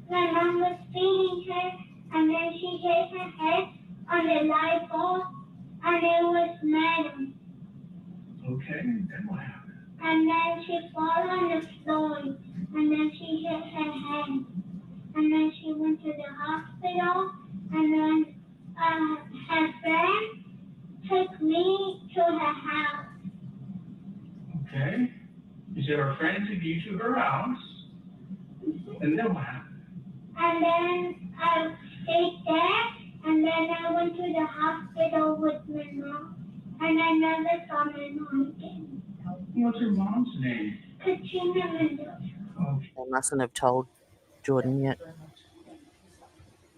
My mom was feeding her, and then she hit her head on the light bulb, and it was metal. Okay, then what happened? And then she fell on the floor, and then she hit her head. And then she went to the hospital, and then her friend took me to her house. Okay. You said her friend took you to her house, and then what happened? And then I stayed there, and then I went to the hospital with my mom, and I never saw my mom again. What's your mom's name? Katrina Mendoza. They mustn't have told Jordan yet.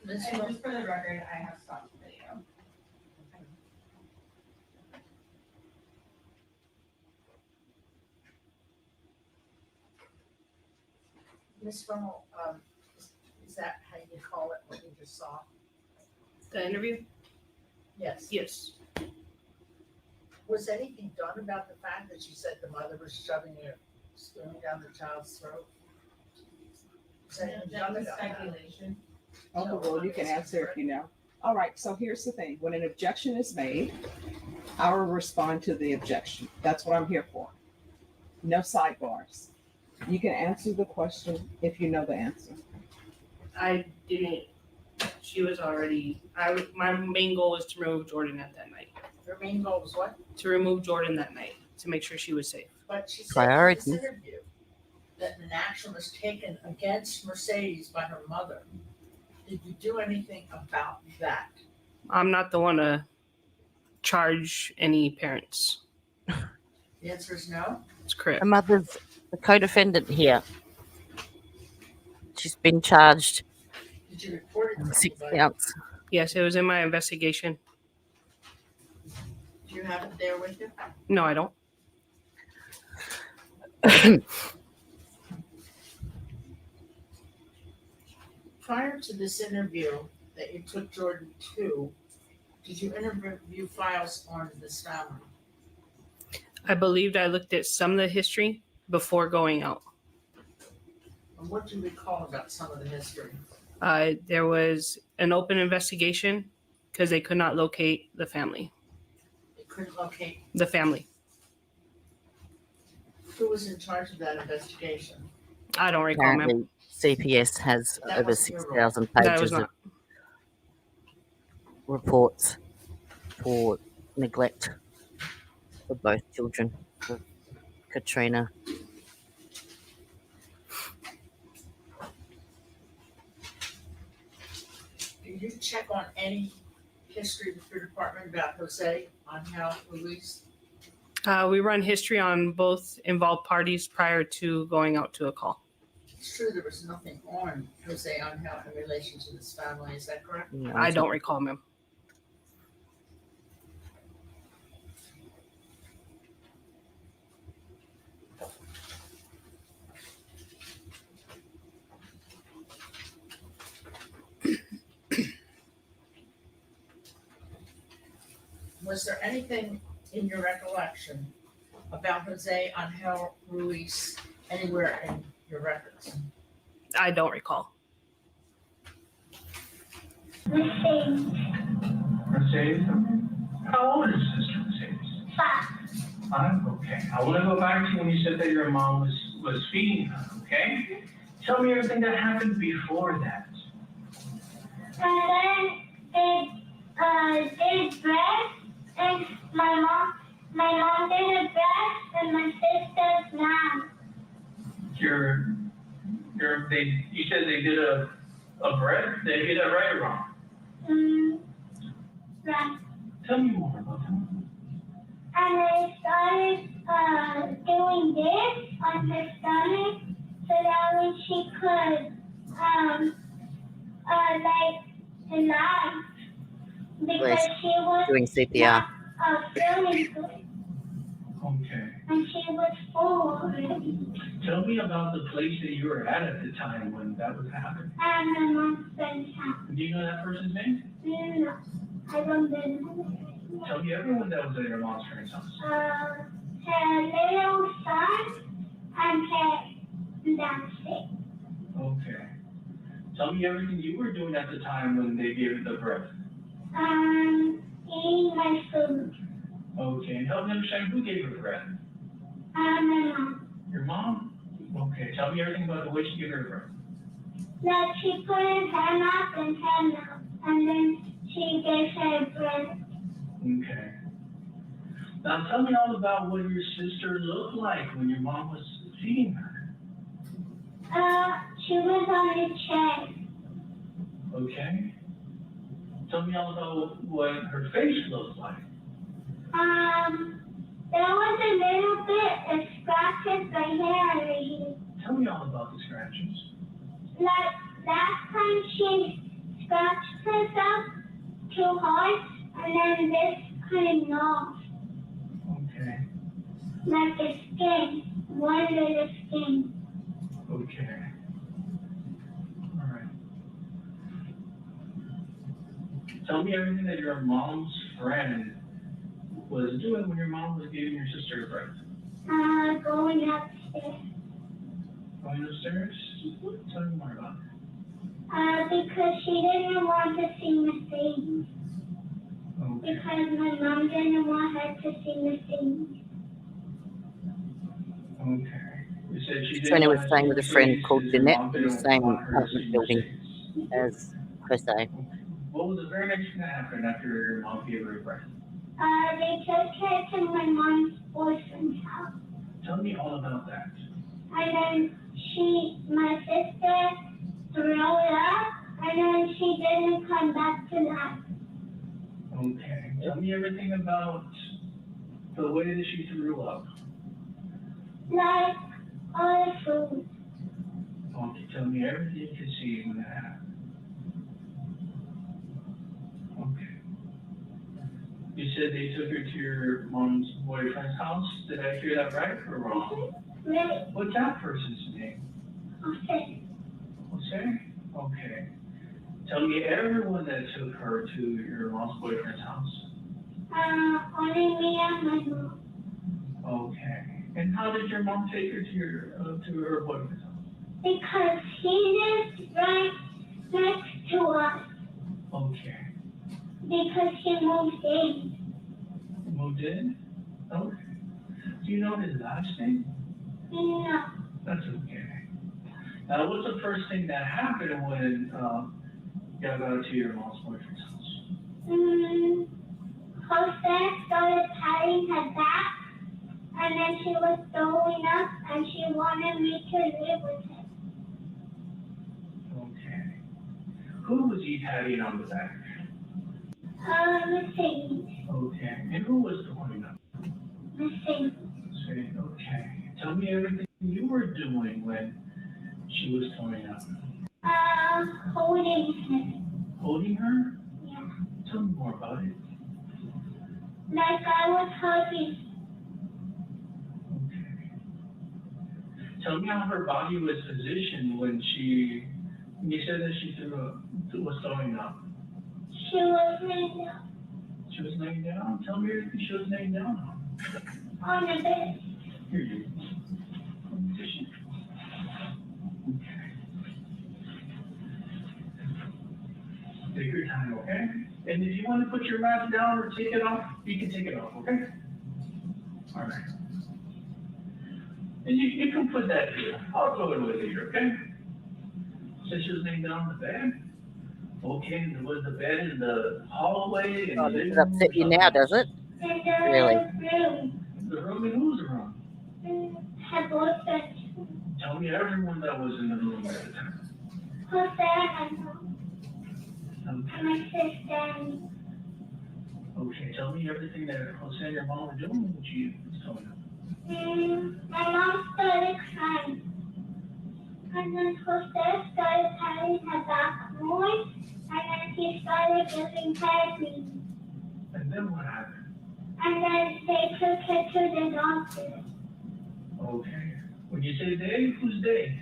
And just for the record, I have stopped the video. Ms. Rummel, is that how you call it, what you just saw? The interview? Yes. Yes. Was anything done about the fact that you said the mother was shoving a spoon down the child's throat? Was anything That done was about that? speculation. Uncle Will, you can answer if you know. All right, so here's the thing. When an objection is made, I will respond to the objection. That's what I'm here for. No sidebars. You can answer the question if you know the answer. I didn't. She was already. My main goal was to remove Jordan at that night. Her main goal was what? To remove Jordan that night to make sure she was safe. But she said in Priorities. this interview that an action was taken against Mercedes by her mother. Did you do anything about that? I'm not the one to charge any parents. The answer is no? That's correct. Her mother's the co-defendant here. She's been charged Did you report it to 6 anybody? counts. Yes, it was in my investigation. Do you have it there with you? No, I don't. Prior to this interview that you took Jordan to, did you interview files on this family? I believed I looked at some of the history before going out. And what do you recall about some of the history? There was an open investigation because they could not locate the family. They couldn't locate. The family. Who was in charge of that investigation? I don't recall, ma'am. Apparently, CPS has That over wasn't your 6,000 That was pages of not. reports for neglect for both children, for Katrina. Did you check on any history with your department about Jose on how Ruiz? We run history on both involved parties prior to going out to a call. It's true there was nothing on Jose Angel in relation to this family, is that correct? No, I it's don't not. recall, ma'am. Was there anything in your recollection about Jose Angel Ruiz anywhere in your records? I don't recall. Mercedes. Mercedes? How old is Sister Mercedes? 5. 5? Okay. I want to go back to when you said that your mom was feeding her, okay? Tell me everything that happened before that. And then they did bread, and my mom did a bread, and my sister's mom. You said they did a bread? Did I get that right or wrong? Right. Tell me more about that. And they started doing this on her stomach so that way she could alive because she was Doing CPR. feeling good Okay. and she was full already. Tell me about the place that you were at the time when that was happening. And my mom's friend's house. Do you know that person's name? No, I don't know. Tell me everyone that was at your mom's friend's house. Her little son and her dancing. Okay. Tell me everything you were doing at the time when they gave the bread. Eating my food. Okay, and help me understand who gave her bread. My mom. Your mom? Okay, tell me everything about the way she gave her bread. That she put her hand up and hand up, and then she gave her bread. Okay. Now tell me all about what your sister looked like when your mom was feeding her. She was on a chair. Okay. Tell me all about what her face looked like. There was a little bit of scratches right here right here. Tell me all about the scratches. Like last time she scratched herself too hard, and then this kind of off. Okay. Like the skin, one little skin. Okay. All right. Tell me everything that your mom's friend was doing when your mom was giving your sister a bread. Going upstairs. Going upstairs? Tell me more about it. Because she didn't want to see Mercedes. Okay. Because my mom didn't want her to see Mercedes. Okay. You said she didn't Trina was want to staying see with a friend Mercedes called because your Jeanette mom in the didn't same want her to apartment see building Mercedes. as Jose. What was the very next thing that happened after your mom gave her a bread? They took her to my mom's boyfriend's house. Tell me all about that. And then my sister threw it up, and then she didn't come back to life. Okay. Tell me everything about the way that she threw up. Like all the food. Okay. Tell me everything you could see when that happened. Okay. You said they took her to your mom's boyfriend's house. Did I hear that right or wrong? Right. What's that person's name? Okay. Jose? Okay. Tell me everyone that took her to your mom's boyfriend's house. Only me and my mom. Okay. And how did your mom take her to her boyfriend's house? Because he lives right next to us. Okay. Because he moved in. Moved in? Okay. Do you know his last name? No. That's okay. Now, what's the first thing that happened when you got to your mom's boyfriend's house? Jose started patting her back, and then she was throwing up, and she wanted me to live with her. Okay. Who was he patting on the back? Mercedes. Okay. And who was throwing up? missing. Okay. Tell me everything you were doing when she was coming up. Holding him. Holding her? Yeah. Tell me more about it. Like I was hugging. Okay. Tell me how her body was positioned when you said that she was throwing up. She was laying down She was laying down? Tell me everything she was laying down on. on the bed. Here you go. Position. Okay. Take your time, okay? And if you want to put your mask down or take it off, you can take it off, okay? All right. And you can put that here. I'll throw it away here, okay? Since she was laying down on the bed. Okay, and was the bed in the hallway? In Oh, the does living it room? upset you now, does it? In Really? the room. The room and whose room? Her boyfriend. Tell me everyone that was in the room at the time. Jose and mom. And my sister. Okay, tell me everything that Jose and your mom were doing when she was coming up. My mom started crying. And then Jose started patting her back more. And then he started giving her cream. And then what happened? And then they took her to the doctor. Okay. When you say they, who's they?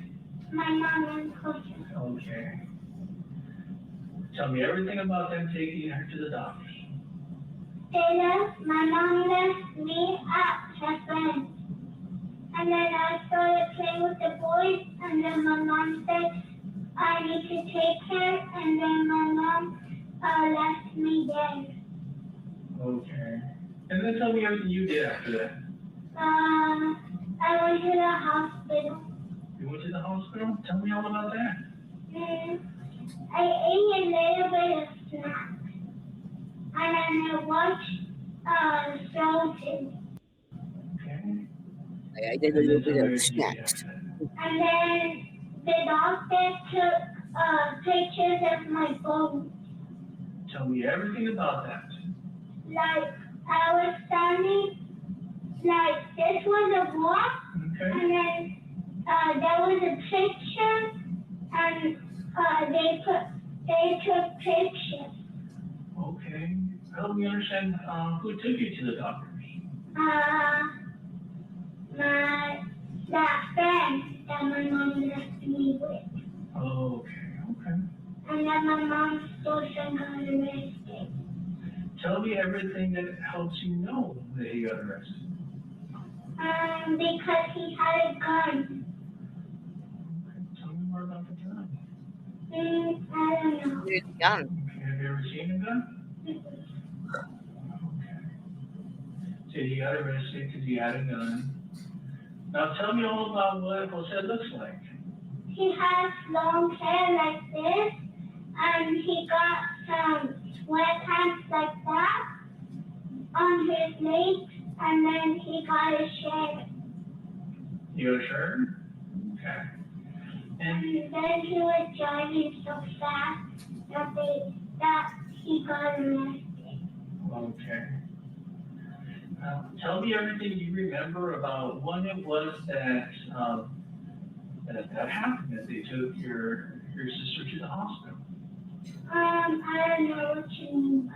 My mom and Jose. Okay. Tell me everything about them taking her to the doctors. My mom left me at her friend. And then I started playing with the boys, and then my mom said I need to take her, and then my mom left me there. Okay. And then tell me everything you did after that. I went to the hospital. You went to the hospital? Tell me all about that. I ate a little bit of snack. And then I watched Frozen. Okay. I ate a little bit of snacks. And then the doctor took pictures of my bone. Tell me everything about that. Like I was standing, like this was a wall, Okay. and then there was a picture, and they took pictures. Okay. Help me understand who took you to the doctors. That friend that my mom left me with. Okay. Okay. And then my mom still got arrested. Tell me everything that helps you know that he got arrested. Because he had a gun. Okay. Tell me more about the gun. I don't know. Where's the gun? Okay. Have you ever seen a gun? Okay. So he got arrested because he had a gun. Now tell me all about what Jose looks like. He has long hair like this, and he got some sweatpants like that on his legs, and then he got a shirt. You got a shirt? Okay. And then he was driving so fast that he got arrested. Okay. Tell me everything you remember about when it was that happened, that they took your sister to the hospital. I don't know what you mean by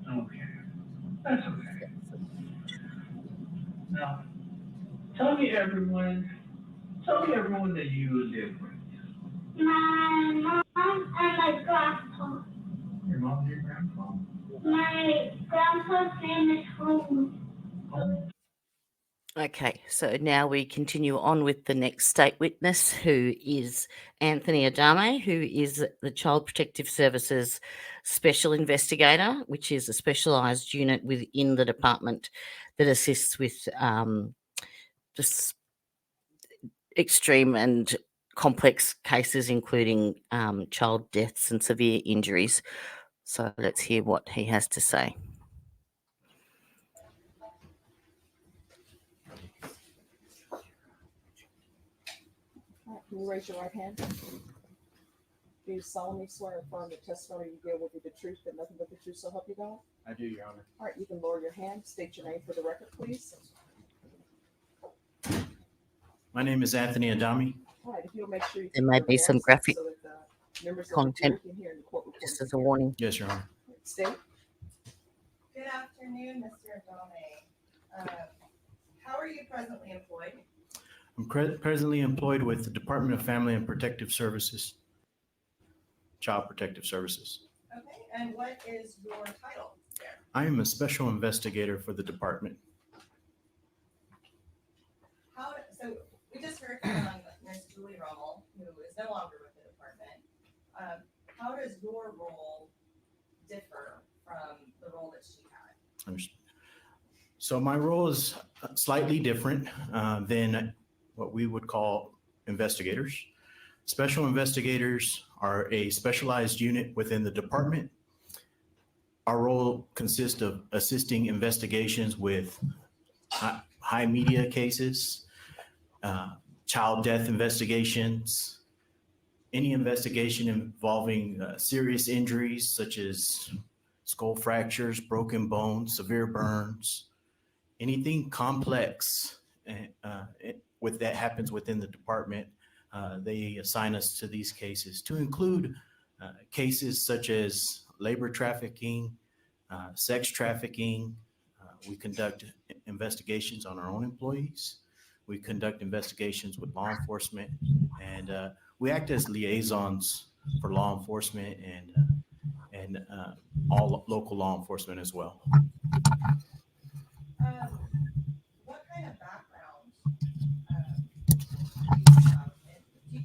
that. Okay. That's okay. Now, tell me everyone that you live with. My mom and my grandpa. Your mom and your grandpa? My grandpa's name is Home. Okay, so now we continue on with the next state witness, who is Anthony Adame, who is the Child Protective Services Special Investigator, which is a specialised unit within the department that assists with just extreme and complex cases, including child deaths and severe injuries. So let's hear what he has to say. Can you raise your right hand? Do you solemnly swear and affirm the testimony you give will be the truth and nothing but the truth, so help you God? I do, Your Honor. All right, you can lower your hand. State your name for the record, please. My name is Anthony Adami. All right, if you'll make sure you There keep may your be some voice graphic so that the members of the content, jury can hear and the court reporter just as can a hear. warning. Yes, Your Honor. State. Good afternoon, Mr. Adame. How are you presently employed? I'm presently employed with the Department of Family and Protective Services, Child Protective Services. Okay, and what is your title there? I am a special investigator for the department. So we just heard from Ms. Julie Rummel, who is no longer with the department. How does your role differ from the role that she had? So my role is slightly different than what we would call investigators. Special investigators are a specialized unit within the department. Our role consists of assisting investigations with high media cases, child death investigations, any investigation involving serious injuries such as skull fractures, broken bones, severe burns, anything complex with that happens within the department. They assign us to these cases to include cases such as labor trafficking, sex trafficking. We conduct investigations on our own employees. We conduct investigations with law enforcement, and we act as liaisons for law enforcement and all local law enforcement as well. What kind of background do you have? Do you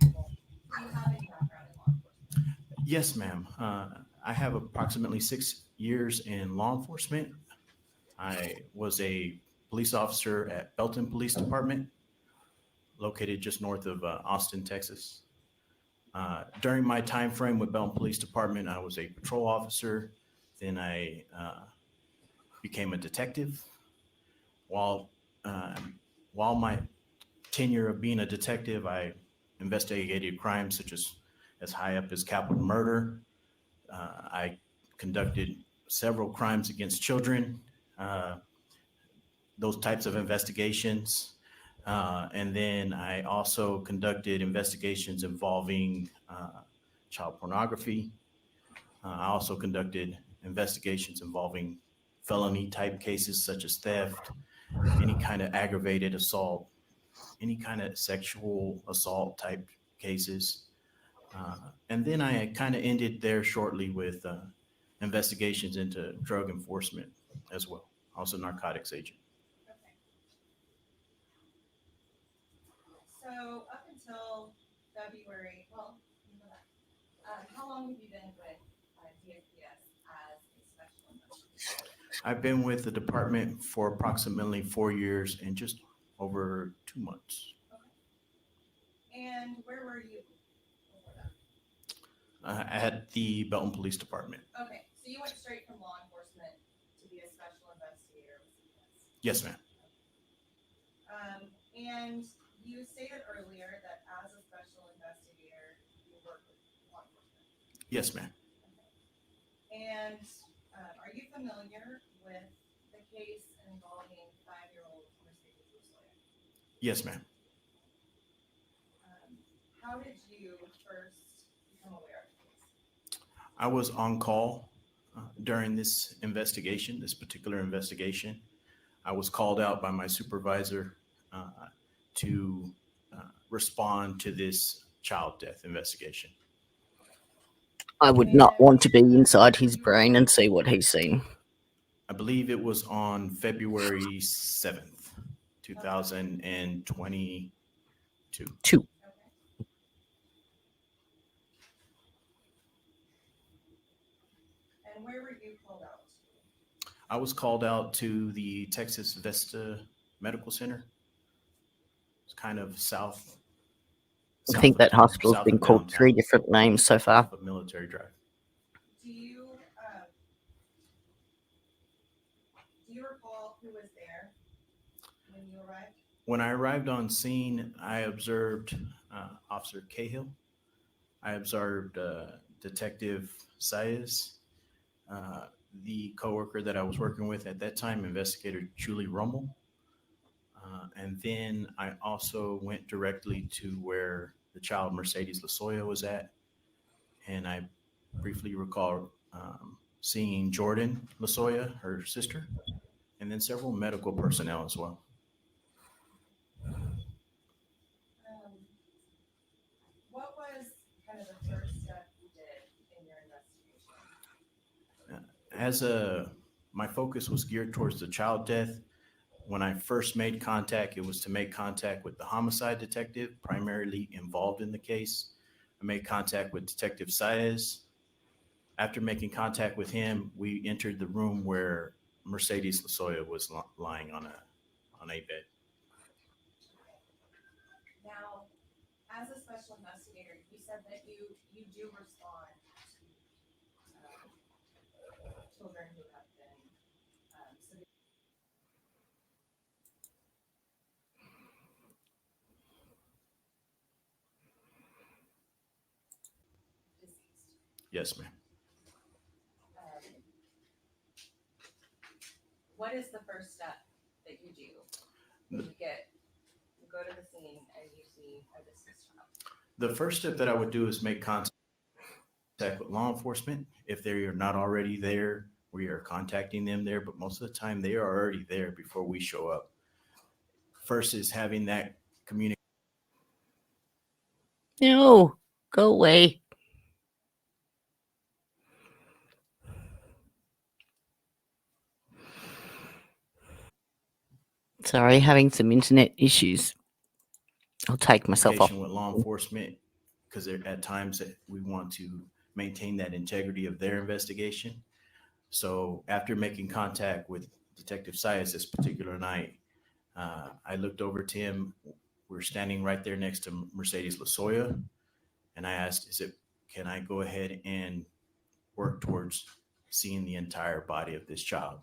have any background in law enforcement? Yes, ma'am. I have approximately 6 years in law enforcement. I was a police officer at Belton Police Department, located just north of Austin, Texas. During my time frame with Belton Police Department, I was a patrol officer. Then I became a detective. While my tenure of being a detective, I investigated crimes such as high up as capital murder. I conducted several crimes against children, those types of investigations. And then I also conducted investigations involving child pornography. I also conducted investigations involving felony type cases such as theft, any kind of aggravated assault, any kind of sexual assault type cases. And then I kind of ended there shortly with investigations into drug enforcement as well. Also narcotics agent. Okay. So up until February, how long have you been with DFPS as a special investigator? I've been with the department for approximately 4 years and just over 2 months. Okay. And where were you before that? At the Belton Police Department. Okay, so you went straight from law enforcement to be a special investigator with CPS? Yes, ma'am. And you stated earlier that as a special investigator, you work with law enforcement? Yes, ma'am. Okay. And are you familiar with the case involving 5-year-old Mercedes Losoya? Yes, ma'am. How did you first become aware of the case? I was on call during this investigation, this particular investigation. I was called out by my supervisor to respond to this child death investigation. I would not want to be inside his brain and see what he's seen. I believe it was on February 7th, 2022. Okay. And where were you called out to? I was called out to the Texas Vesta Medical Center. It's kind of south. I think that hospital's been called 3 different names so far. Military Drive. Do you recall who was there when you arrived? When I arrived on scene, I observed Officer Cahill. I observed Detective Saez, the coworker that I was working with at that time, Investigator Julie Rummel. And then I also went directly to where the child Mercedes Losoya was at. And I briefly recall seeing Jordan Losoya, her sister, and then several medical personnel as well. What was kind of the first step you did in your investigation? My focus was geared towards the child death. When I first made contact, it was to make contact with the homicide detective primarily involved in the case. I made contact with Detective Saez. After making contact with him, we entered the room where Mercedes Losoya was lying on a bed. Now, as a special investigator, you said that you do respond to children who have been severely deceased. Yes, ma'am. What is the first step that you do when you go to the scene and you see a deceased child? The first step that I would do is make contact with law enforcement. If they are not already there, we are contacting them there, but most of the time they are already there before we show up. First is having that communication. No, go away. Sorry, having some internet issues. I'll take myself off. With law enforcement, because at times that we want to maintain that integrity of their investigation. So after making contact with Detective Saez this particular night, I looked over to him. We're standing right there next to Mercedes Losoya, and I asked, can I go ahead and work towards seeing the entire body of this child?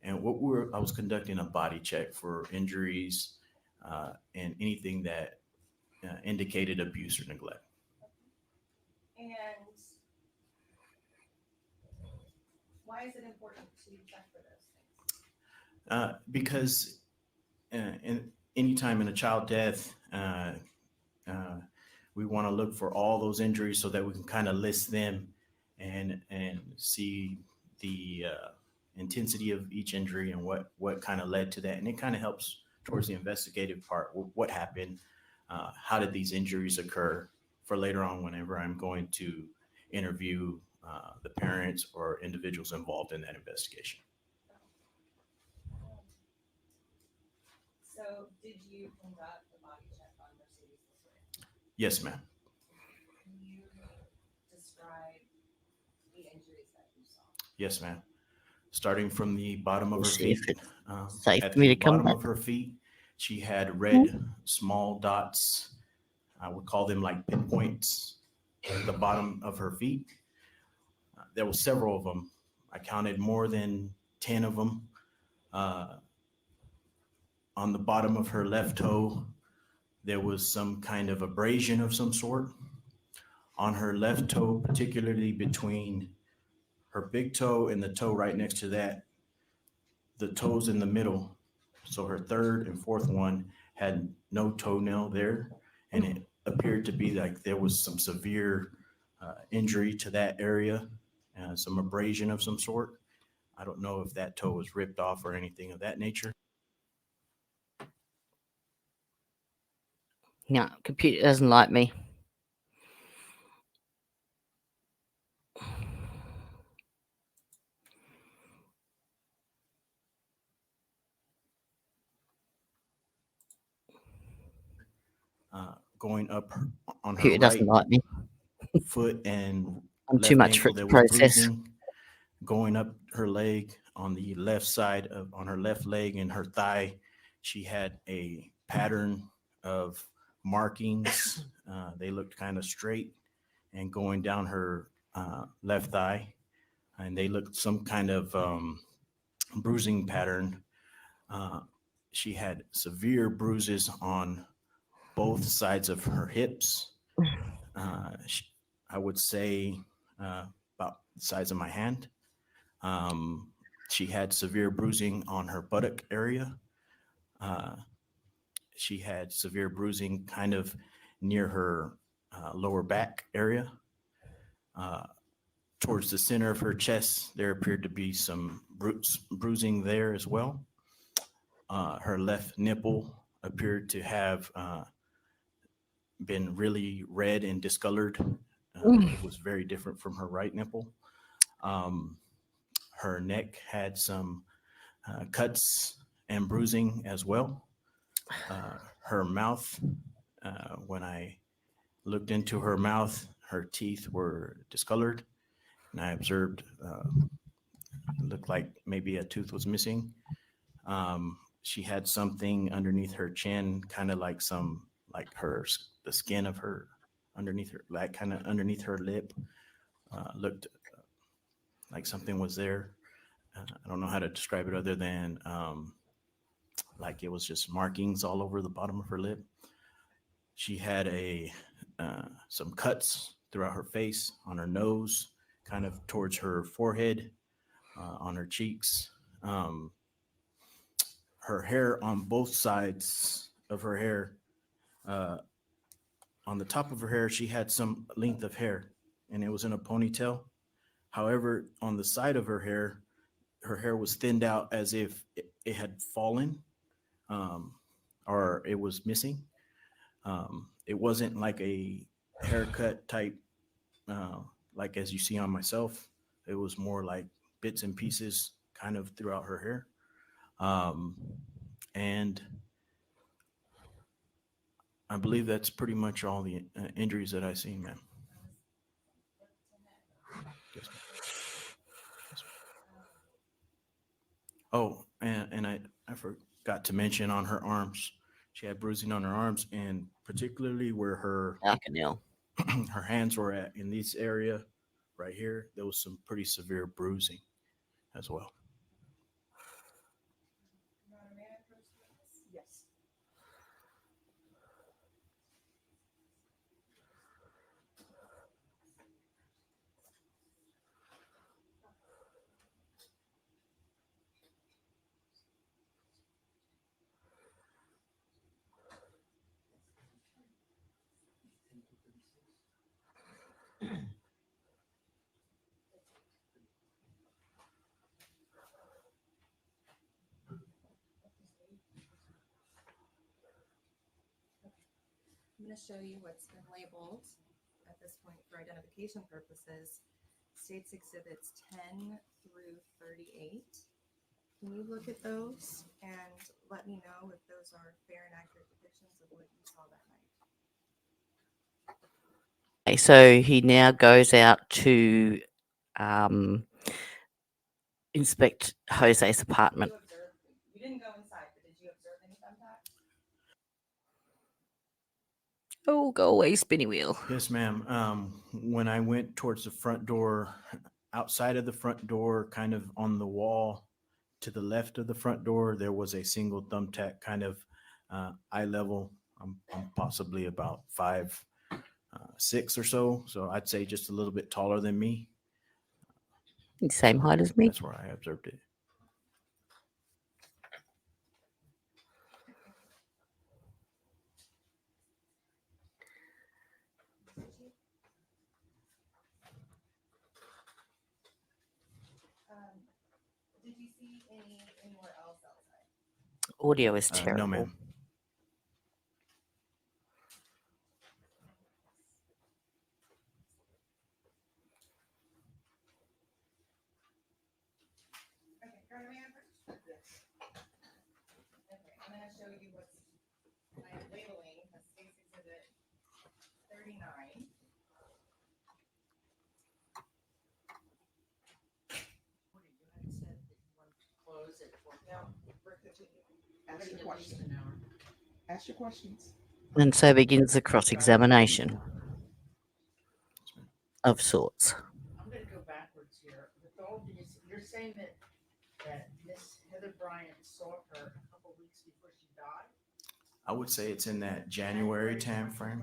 And I was conducting a body check for injuries and anything that indicated abuse or neglect. And why is it important to check for those things? Because any time in a child death, we want to look for all those injuries so that we can kind of list them and see the intensity of each injury and what kind of led to that. And it kind of helps towards the investigative part. What happened? How did these injuries occur? For later on, whenever I'm going to interview the parents or individuals involved in that investigation. So, did you conduct a body check on Mercedes Losoya? Yes, ma'am. Can you describe the injuries that you saw? Yes, ma'am. Starting from the bottom of her feet. Safe At for me the to come bottom back. of her feet, she had red small dots. I would call them like pinpoints at the bottom of her feet. There were several of them. I counted more than 10 of them. On the bottom of her left toe, there was some kind of abrasion of some sort. On her left toe, particularly between her big toe and the toe right next to that, the toes in the middle. So her third and fourth one had no toenail there. And it appeared to be like there was some severe injury to that area, some abrasion of some sort. I don't know if that toe was ripped off or anything of that nature. No, computer doesn't like me. Going up on her Computer doesn't right like me. foot and I'm too left much for ankle, it to there was process. bruising. Going up her leg on the left side on her left leg and her thigh, she had a pattern of markings. They looked kind of straight, and going down her left thigh, and they looked some kind of bruising pattern. She had severe bruises on both sides of her hips. I would say about the size of my hand. She had severe bruising on her buttock area. She had severe bruising kind of near her lower back area. Towards the center of her chest, there appeared to be some bruising there as well. Her left nipple appeared to have been really red and discolored. It was very different from her right nipple. Her neck had some cuts and bruising as well. Her mouth, when I looked into her mouth, her teeth were discolored, and I observed it looked like maybe a tooth was missing. She had something underneath her chin, kind of like the skin of her underneath her, like kind of underneath her lip, looked like something was there. I don't know how to describe it other than like it was just markings all over the bottom of her lip. She had some cuts throughout her face, on her nose, kind of towards her forehead, on her cheeks. Her hair on both sides of her hair, on the top of her hair, she had some length of hair, and it was in a ponytail. However, on the side of her hair was thinned out as if it had fallen, or it was missing. It wasn't like a haircut type, like as you see on myself. It was more like bits and pieces kind of throughout her hair. And I believe that's pretty much all the injuries that I've seen, ma'am. Yes, ma'am. Yes, ma'am. Oh, and I forgot to mention on her arms, she had bruising on her arms, and particularly where her her hands were at in this area right here, there was some pretty severe bruising as well. Yes. I'm going to show you what's been labeled at this point for identification purposes. States Exhibits 10 through 38. Can you look at those and let me know if those are fair and accurate depictions of what you saw that night? Okay, so he now goes out to inspect Jose's apartment. You didn't go inside, but did you observe any thumbtacks? Oh, go away, spinny wheel. Yes, ma'am. When I went towards the front door, outside of the front door, kind of on the wall to the left of the front door, there was a single thumbtack, kind of eye level. I'm possibly about 5'6" or so. So I'd say just a little bit taller than me. Same height as me. That's where I observed it. Did you see anywhere else outside? Audio is terrible. No, ma'am. Okay, go to man first. Okay, I'm going to show you what I am labeling as States Exhibit 39. Ask your questions. Ask your questions. And so begins the cross-examination of sorts. I'm going to go backwards here. With all these, you're saying that Miss Heather Bryant saw her a couple weeks before she died? I would say it's in that January time frame.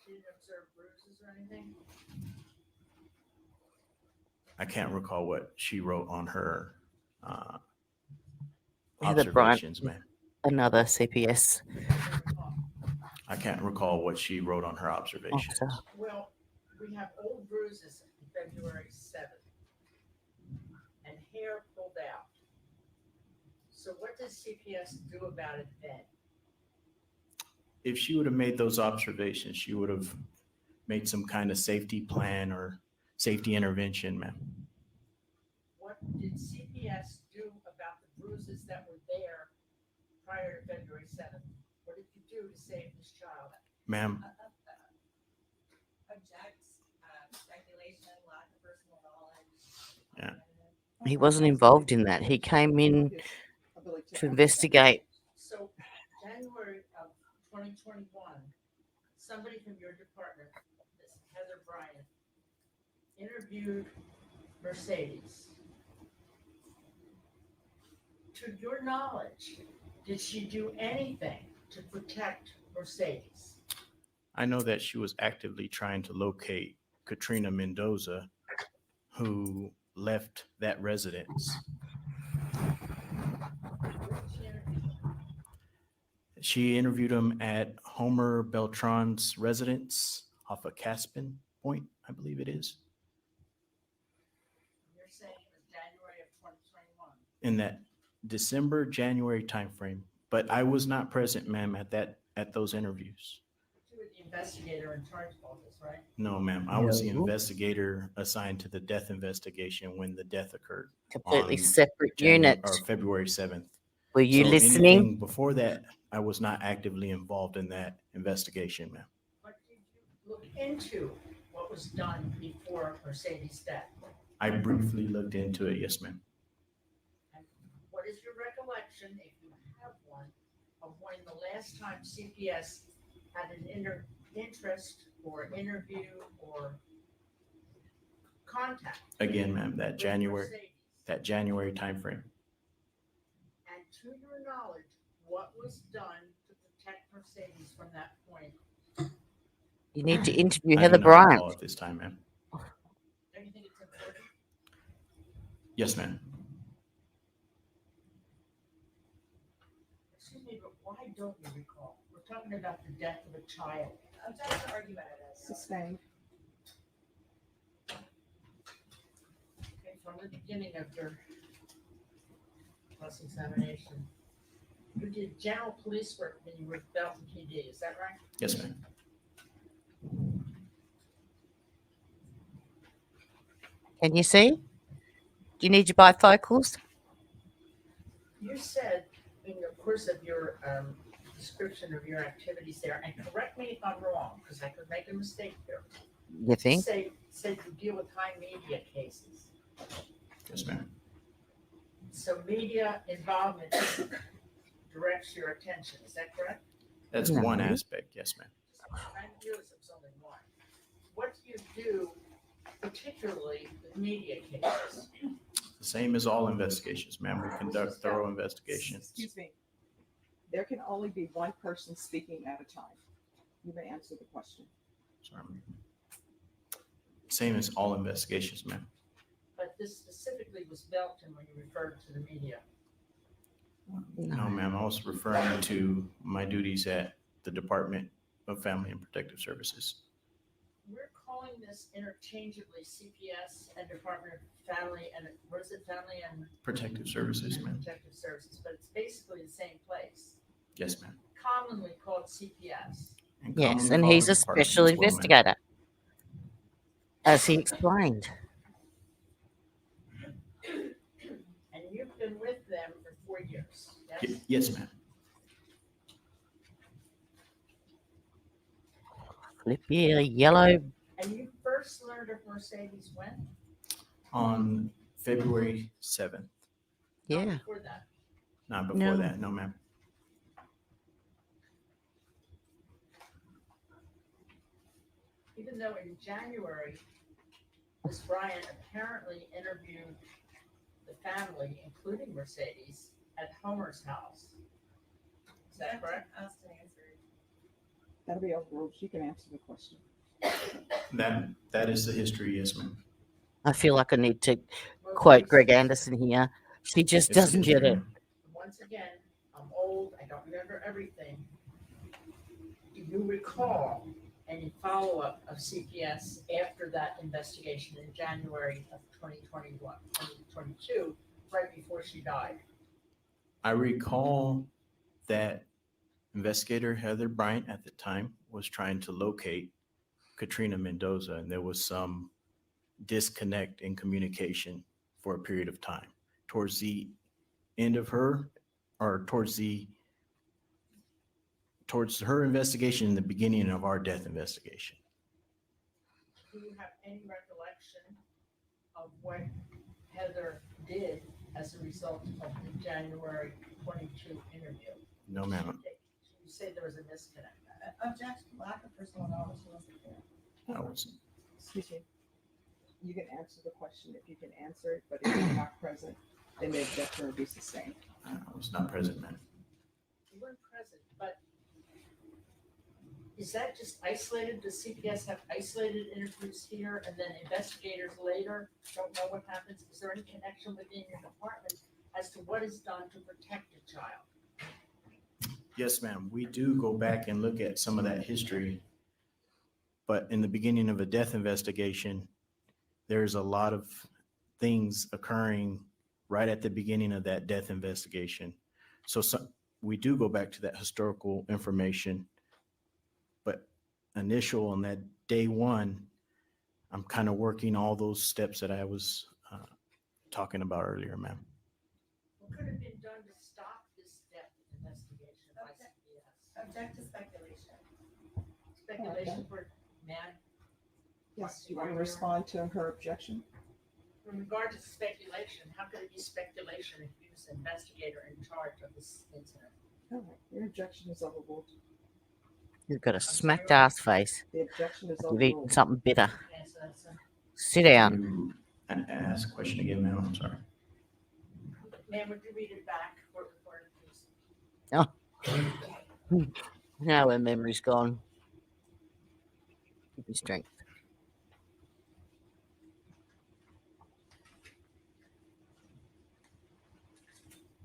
She didn't observe bruises or anything? I can't recall what she wrote on her Heather Bryant, observations, ma'am. another CPS I can't recall what she wrote on her observations. officer. Well, we have old bruises February 7th and hair pulled out. So what does CPS do about it then? If she would have made those observations, she would have made some kind of safety plan or safety intervention, ma'am. What did CPS do about the bruises that were there prior to February 7th? What did you do to save this child? Ma'am, Object, speculation, lack of personal knowledge. yeah. He wasn't involved in that. He came in to investigate. So January of 2021, somebody from your department, Ms. Heather Bryant, interviewed Mercedes. To your knowledge, did she do anything to protect Mercedes? I know that she was actively trying to locate Katrina Mendoza, who left that residence. She interviewed him at Homer Beltran's residence off of Caspin Point, I believe it is, You're saying it was January of 2021. in that December, January timeframe. But I was not present, ma'am, at those interviews. You were the investigator in charge of all this, right? No, ma'am. I was the No. investigator assigned to the death investigation when the death occurred. Completely on separate January, unit. or February 7th. Were you So listening? anything before that, I was not actively involved in that investigation, ma'am. But did you look into what was done before Mercedes' death? I briefly looked into it, yes, ma'am. And what is your recollection, if you have one, of when the last time CPS had an interest or interview or contact? Again, ma'am, that with January Mercedes? timeframe. And to your knowledge, what was done to protect Mercedes from that point? You need to interview I Heather do not recall Bryant. at this time, ma'am. Don't you think it's important? Yes, ma'am. Excuse me, but why don't you recall? We're talking about the death of a child. Object to argumentative. Sustained. Okay, from the beginning of your cross-examination, you did general police work when you were with Belton PD, is that right? Yes, ma'am. Can you see? Do you need your bifocals? You said in the course of your description of your activities there, and correct me if I'm wrong, because I could make a mistake here. You think? Said you deal with high media cases. Yes, ma'am. So media involvement directs your attention, is that correct? That's No. one aspect, yes, ma'am. I realize it's only one. What do you do particularly with media cases? The same as all investigations, ma'am. We conduct thorough investigations. Excuse me. There can only be one person speaking at a time. You may answer the question. Sorry, ma'am. Same as all investigations, ma'am. But this specifically was Belton when you referred to the media. No, ma'am. I was referring to my duties at the Department of Family and Protective Services. We're calling this interchangeably CPS and Department of Family and, what is it, Family and Protective Services, ma'am. Protective Services, but it's basically the same place. Yes, ma'am. Commonly called CPS. And Yes, commonly and called he's a department special as well, ma'am. investigator, as he explained. And you've been with them for 4 years, yes? Yes, ma'am. Flip your yellow. And you first learned of Mercedes when? On February 7th. Not Yeah. before that. Not before No. that, no, ma'am. Even though in January, Ms. Bryant apparently interviewed the family, including Mercedes, at Homer's house. Is that correct? Asked and answered. That'll be overruled. She can answer the question. That is the history, yes, ma'am. I feel like I need to quote Greg Anderson here. She just It's the doesn't get history, it. ma'am. Once again, I'm old, I don't remember everything. Do you recall any follow-up of CPS after that investigation in January of 2022, right before she died? I recall that investigator Heather Bryant at the time was trying to locate Katrina Mendoza, and there was some disconnect in communication for a period of time. Towards the end of her, or towards her investigation and the beginning of our death investigation. Do you have any recollection of what Heather did as a result of the January 22 interview? No, ma'am. You say there was a disconnect. Objection, lack of personal knowledge, she wasn't there. I wasn't. Excuse me. You can answer the question if you can answer it, but if you're not present, then the objection will be sustained. I was not present, ma'am. You weren't present, but is that just isolated? Does CPS have isolated interviews here and then investigators later don't know what happens? Is there any connection within your department as to what is done to protect a child? Yes, ma'am. We do go back and look at some of that history. But in the beginning of a death investigation, there's a lot of things occurring right at the beginning of that death investigation. So we do go back to that historical information. But initial on that day one, I'm kind of working all those steps that I was talking about earlier, ma'am. What could have been done to stop this death investigation by CPS? Object to speculation. Speculation for man. Yes, you want to respond to her objection? In regard to speculation, how could it be speculation if you was an investigator in charge of this incident? All right, your objection is overruled. You've got a smacked ass face. The objection is You've eaten overruled. something bitter. Answer that, sir. Sit down. Ask a question again, ma'am. I'm sorry. Ma'am, would you read it back for please? Oh. Now her memory's gone. Give me strength.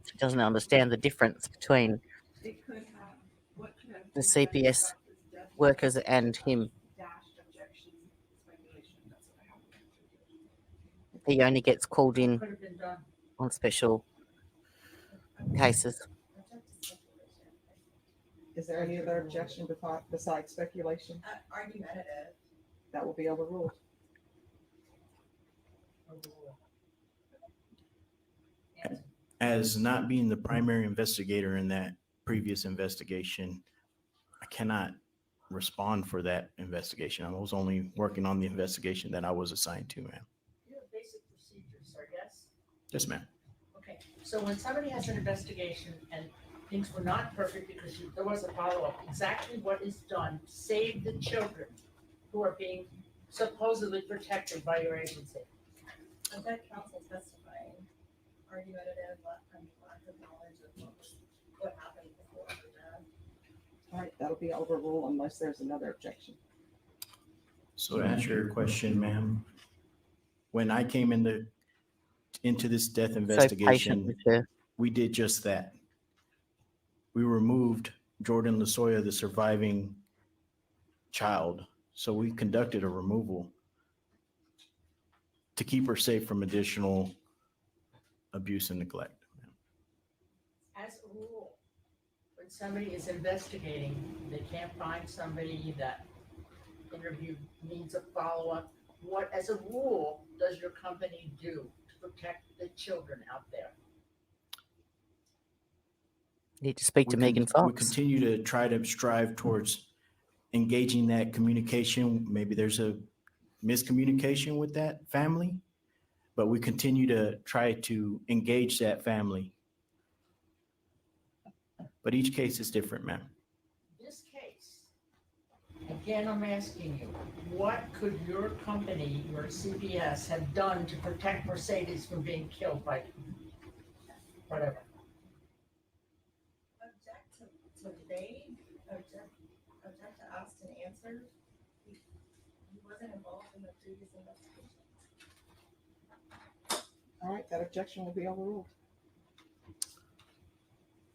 She doesn't understand the difference between It could have, what could have. the CPS workers and him. Dashed objection, speculation, that's what I have. He only gets called in Could have been done. on special cases. Is there any other objection besides speculation? Argumentative. That will be overruled. As not being the primary investigator in that previous investigation, I cannot respond for that investigation. I was only working on the investigation that I was assigned to, ma'am. You have basic procedures, sir, yes? Yes, ma'am. Okay, so when somebody has an investigation and things were not perfect because there was a follow-up, exactly what is done to save the children who are being supposedly protected by your agency? Object counsel testifying, argumentative, lack of knowledge of what happened before her death. All right, that'll be overruled unless there's another objection. So to answer your question, ma'am, when I came into this death So patient investigation, with her. we did just that. We removed Jordan Losoya, the surviving child. So we conducted a removal to keep her safe from additional abuse and neglect. As a rule, when somebody is investigating, they can't find somebody that interview needs a follow-up. What, as a rule, does your company do to protect the children out there? Need to speak to Megan We Fox. continue to try to strive towards engaging that communication. Maybe there's a miscommunication with that family, but we continue to try to engage that family. But each case is different, ma'am. This case, again, I'm asking you, what could your company, your CPS, have done to protect Mercedes from being killed by whatever? Object to vague, object to answered. He wasn't involved in the previous investigation. All right, that objection will be overruled.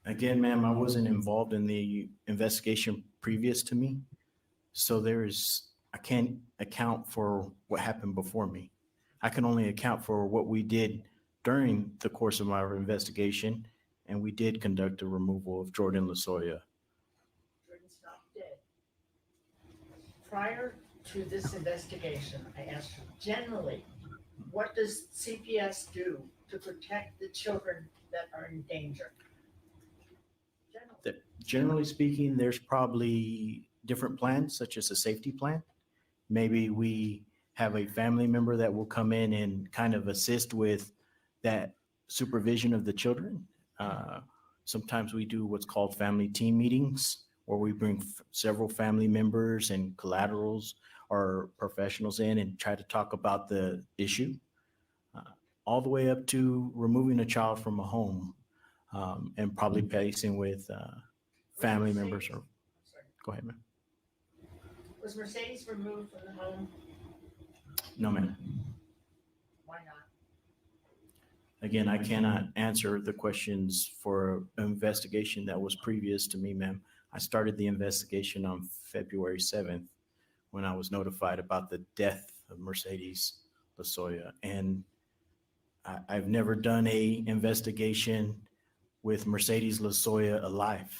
Again, ma'am, I wasn't involved in the investigation previous to me. So I can't account for what happened before me. I can only account for what we did during the course of our investigation. And we did conduct a removal of Jordan Losoya. Jordan's not dead. Prior to this investigation, I asked you generally, what does CPS do to protect the children that are in danger? Generally speaking, there's probably different plans, such as a safety plan. Maybe we have a family member that will come in and kind of assist with that supervision of the children. Sometimes we do what's called family team meetings, where we bring several family members and collaterals or professionals in and try to talk about the issue, all the way up to removing a child from a home and probably placing with family members. Or go ahead, ma'am. Was Mercedes removed from the home? No, ma'am. Why not? Again, I cannot answer the questions for an investigation that was previous to me, ma'am. I started the investigation on February 7th when I was notified about the death of Mercedes Losoya. And I've never done a investigation with Mercedes Losoya alive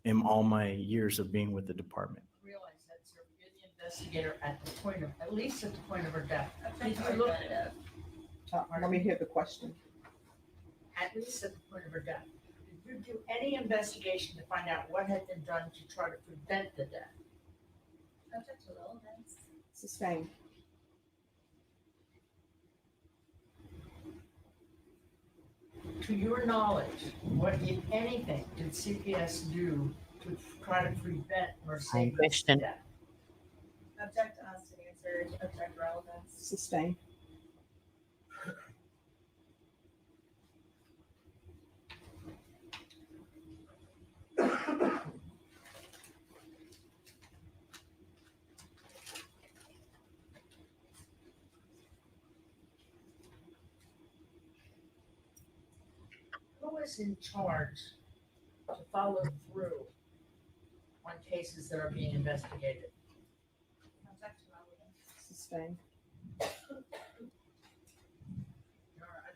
in all my years of being with the department. Realize that, sir, you're the investigator at the point of, at least at the point of her death. Did you look at it? Let me hear the question. At least at the point of her death. Did you do any investigation to find out what had been done to try to prevent the death? Subject to relevance. Sustained. To your knowledge, what, if anything, did CPS do to try to prevent Mercedes' question. death? Object to us to answer. Object relevance. Sustained. Who is in charge to follow through on cases that are being investigated? Object to relevance. Sustained. I'd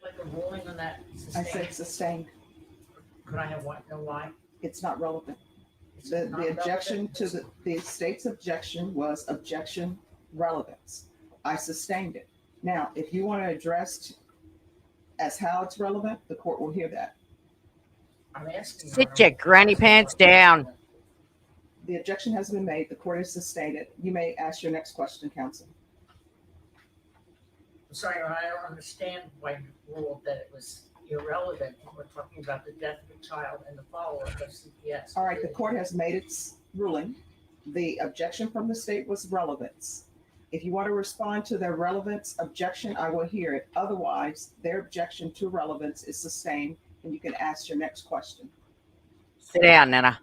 like a ruling on that. I said sustained. Could I have one? Know why? It's not relevant. It's The not objection relevant? to the state's objection was objection relevance. I sustained it. Now, if you want to address as how it's relevant, the court will hear that. I'm asking. Sit your granny pants down. The objection has been made. The court has sustained it. You may ask your next question, counsel. I'm sorry, I don't understand why you ruled that it was irrelevant when we're talking about the death of a child and the follow-up of CPS. All right, the court has made its ruling. The objection from the state was relevance. If you want to respond to their relevance objection, I will hear it. Otherwise, their objection to relevance is sustained, and you can ask your next question. Sit down, Nana.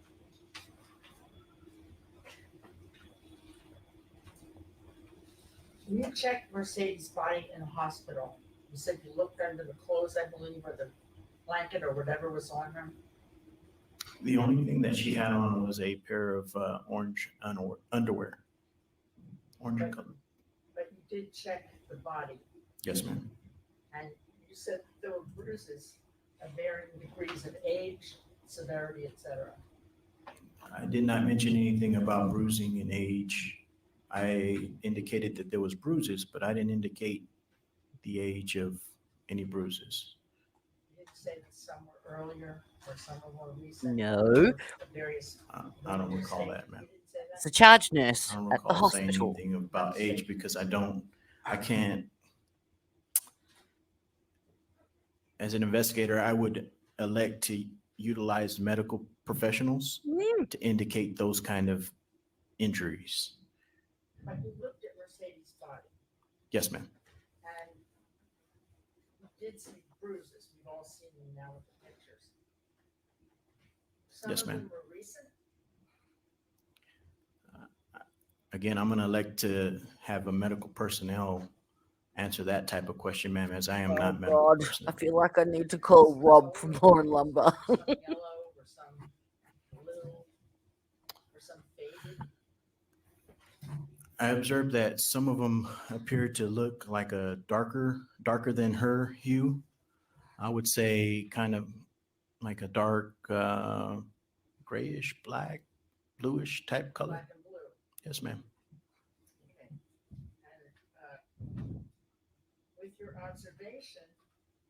When you checked Mercedes' body in the hospital, you said you looked under the clothes, I believe, or the blanket or whatever was on her. The only thing that she had on was a pair of orange underwear. Orange color. But you did check the body, Yes, ma'am. and you said there were bruises of varying degrees of age, severity, etc. I did not mention anything about bruising and age. I indicated that there was bruises, but I didn't indicate the age of any bruises. You did say that some were earlier or some were more recent. No. Various. I don't recall that, ma'am. It's a charge nurse I don't at the recall saying hospital. anything about age because I can't. As an investigator, I would elect to utilize medical professionals to indicate those kind of injuries. But you looked at Mercedes' body Yes, ma'am. and you did see bruises. We've all seen them now with the pictures. Some Yes, of ma'am. them were recent. again, I'm going to elect to have a medical personnel answer that type of question, ma'am, as I am Oh not medical God, personnel. I feel like I need to call Rob from Lauren Lumber. Some yellow or some blue or some faded. I observed that some of them appeared to look like a darker than her hue. I would say kind of like a dark grayish, black, bluish type color. Black and blue. Yes, ma'am. Okay. And with your observation,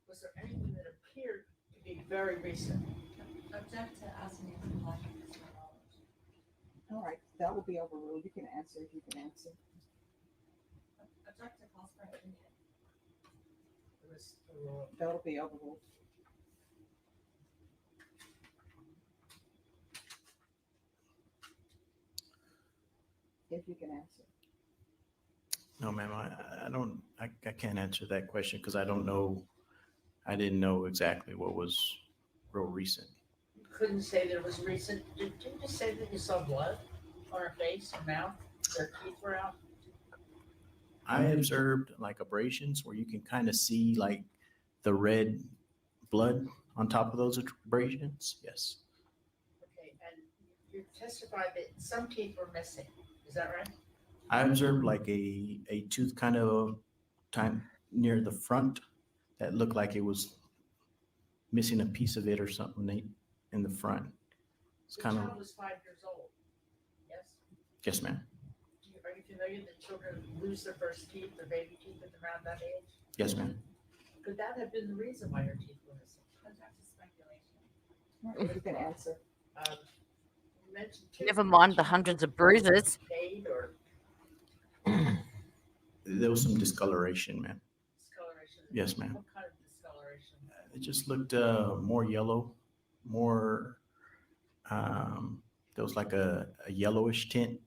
was there anything that appeared to be very recent? Object to asking if you like All right, that will be overruled. You can answer if you can answer. Object to calls for opinion. It was the rule. That'll be overruled. If you can answer. No, ma'am, I can't answer that question because I don't know. I didn't know exactly what was real recent. You couldn't say there was recent. Did you just say that you saw blood on her face or mouth? Their teeth were out? I observed like abrasions where you can kind of see like the red blood on top of those abrasions. Yes. Okay, and you testified that some teeth were missing. Is that right? I observed like a tooth kind of time near the front that looked like it was missing a piece of it or something in the front. It's The kind child of, was 5 years old. Yes? yes, ma'am. Are you familiar that children lose their first teeth, their baby teeth at around that age? Yes, ma'am. Could that have been the reason why her teeth were missing? Object to speculation. All right, if you can answer. You mentioned Never mind the hundreds of bruises. Fade or There was some discoloration, ma'am. discoloration? Yes, ma'am. What kind of discoloration? It just looked more yellow, more, there was like a yellowish tint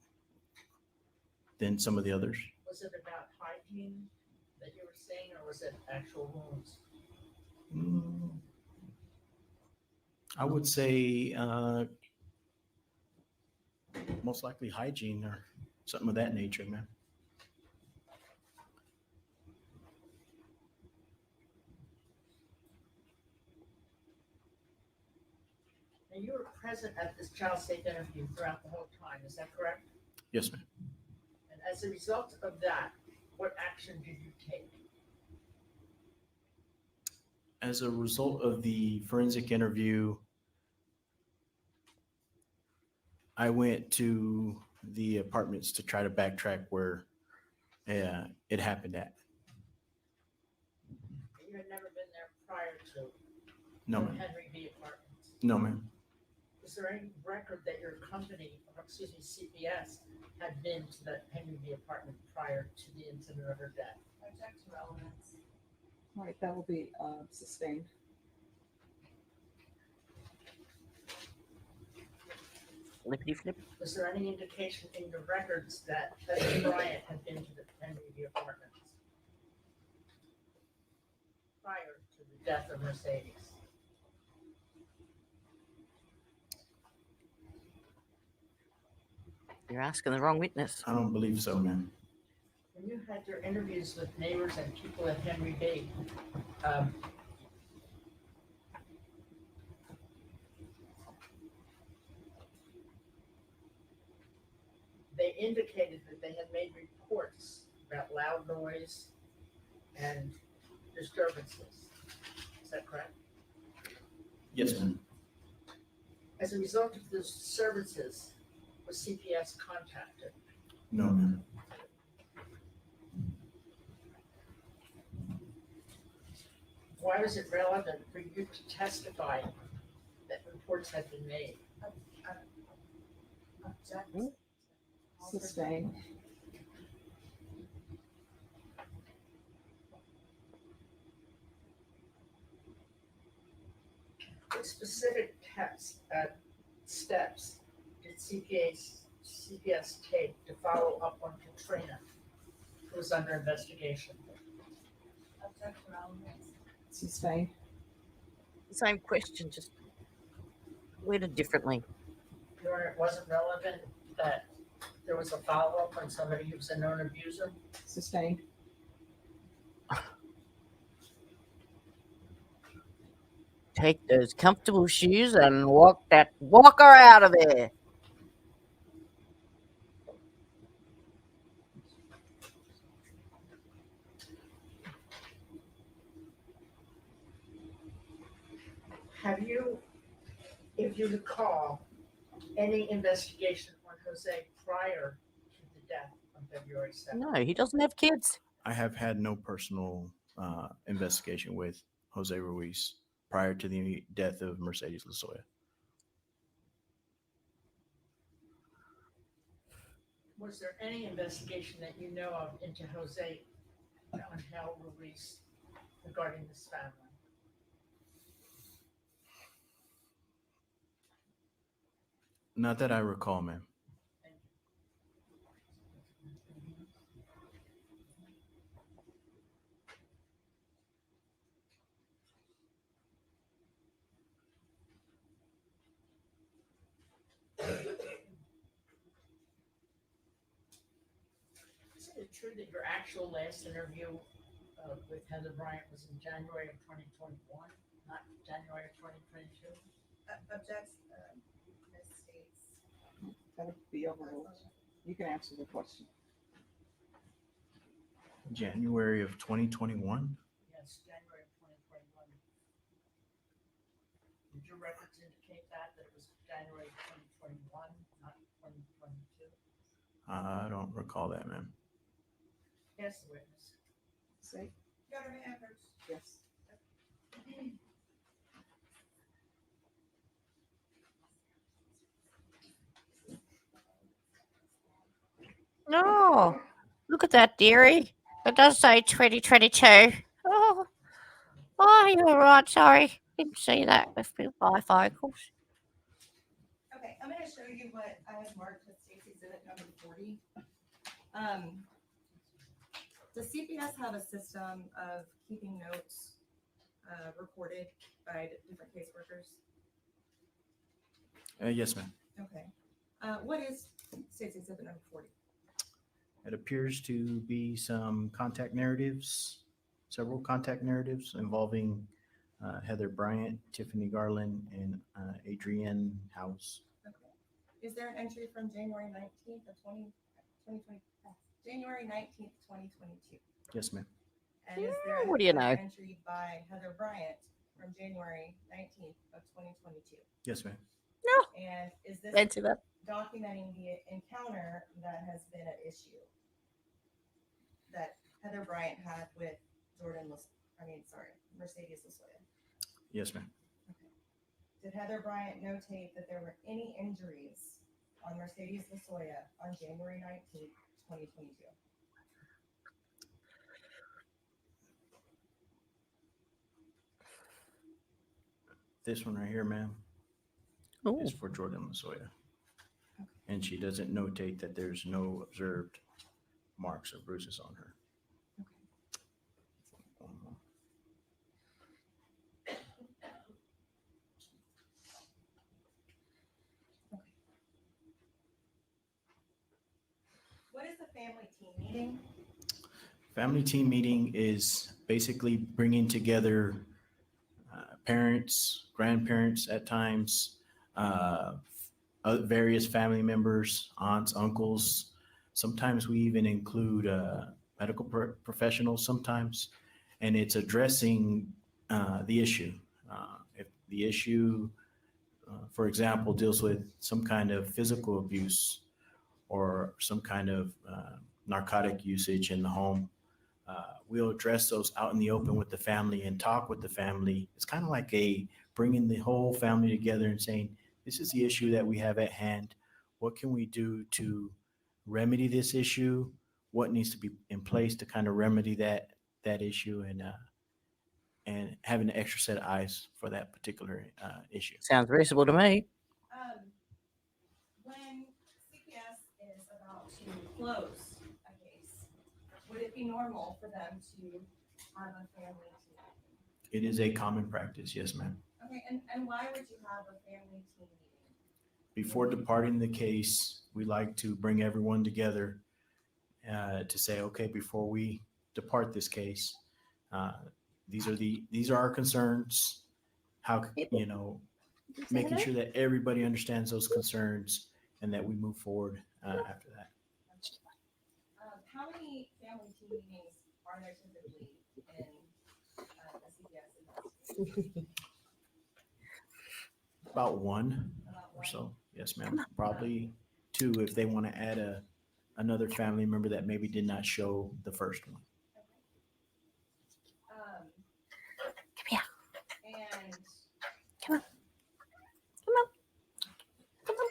than some of the others. Was it about hygiene that you were saying, or was it actual wounds? I would say most likely hygiene or something of that nature, ma'am. And you were present at this child safe interview throughout the whole time, is that correct? Yes, ma'am. And as a result of that, what action did you take? As a result of the forensic interview, I went to the apartments to try to backtrack where it happened at. You had never been there prior to No, the ma'am. Henry B. apartments. No, ma'am. Is there any record that your company, or excuse me, CPS, had been to the Henry B. apartment prior to the incident of her death? Object to relevance. All right, that will be sustained. Flippity flip. Was there any indication in your records that President Bryant had been to the Henry B. apartments prior to the death of Mercedes? You're asking the wrong witness. I don't believe so, ma'am. When you had your interviews with neighbors and people at Henry B., they indicated that they had made reports about loud noise and disturbances. Is that correct? Yes, ma'am. As a result of those disturbances, was CPS contacted? No, ma'am. Why was it relevant for you to testify that reports had been made? Object. Sustained. What specific steps did CPS take to follow up on Katrina, who was under investigation? Object to relevance. Sustained. Same question, just worded differently. Your Honor, it wasn't relevant that there was a follow-up on somebody who's a known abuser? Sustained. Take those comfortable shoes and walk her out of there. Have you, if you recall, any investigation on Jose prior to the death on February 7th? No, he doesn't have kids. I have had no personal investigation with Jose Ruiz prior to the death of Mercedes Losoya. Was there any investigation that you know of into Jose on Cahill Ruiz regarding this family? Not that I recall, ma'am. Is it true that your actual last interview with Heather Bryant was in January of 2021, not January of 2022? Objects, misstates. That'll be overruled. You can answer the question. January of 2021. Yes, January of 2021. Did your records indicate that it was January of 2021, not 2022? I don't recall that, ma'am. Yes, the witness. Say, Government efforts. yes. No, look at that, dearie. It does say 2022. Oh, you're right. Sorry, didn't see that with my bifocals. Okay, I'm gonna show you what I have marked with Stacy exhibit number 40. Does CPS have a system of keeping notes recorded by different caseworkers? Yes, ma'am. Okay. What is Stacy exhibit number 40? It appears to be some contact narratives, several contact narratives involving Heather Bryant, Tiffany Garland, and Adrienne House. Okay. Is there an entry from January 19th of 2020? January 19th, 2022. Yes, ma'am. And is there What do you know? another entry by Heather Bryant from January 19th of 2022? Yes, ma'am. And is this Fancy that. documenting the encounter that has been at issue that Heather Bryant had with Mercedes Losoya? Yes, ma'am. Okay. Did Heather Bryant notate that there were any injuries on Mercedes Losoya on January 19th, 2022? This one right here, ma'am, Oh, is for Jordan Losoya. And she doesn't notate that there's no observed marks or bruises on her. What is the family team meeting? Family team meeting is basically bringing together parents, grandparents at times, various family members, aunts, uncles. Sometimes we even include medical professionals sometimes, and it's addressing the issue. If the issue, for example, deals with some kind of physical abuse or some kind of narcotic usage in the home, we'll address those out in the open with the family and talk with the family. It's kind of like bringing the whole family together and saying, this is the issue that we have at hand. What can we do to remedy this issue? What needs to be in place to kind of remedy that issue, and having an extra set of eyes for that particular issue. sounds reasonable to me. When CPS is about to close a case, would it be normal for them to have a family team? It is a common practice, yes, ma'am. Okay, and why would you have a family team meeting? before departing the case, we like to bring everyone together to say, okay, before we depart this case, these are our concerns. How, making sure that everybody understands those concerns and that we move forward after that. How many family team meetings are there typically in a CPS investigation? About one or so. Yes, ma'am. Probably two if they want to add another family member that maybe did not show the first one. Come here. And Come on. Come on. Come on.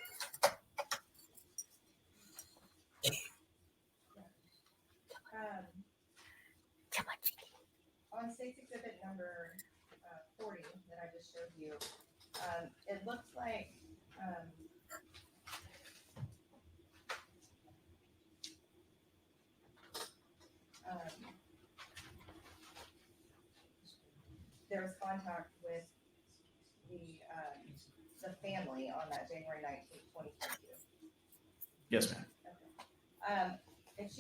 Come on. On state's exhibit number 40 that I just showed you, it looks like there was contact with the family on that January 19th, 2022. Yes, ma'am. Okay. If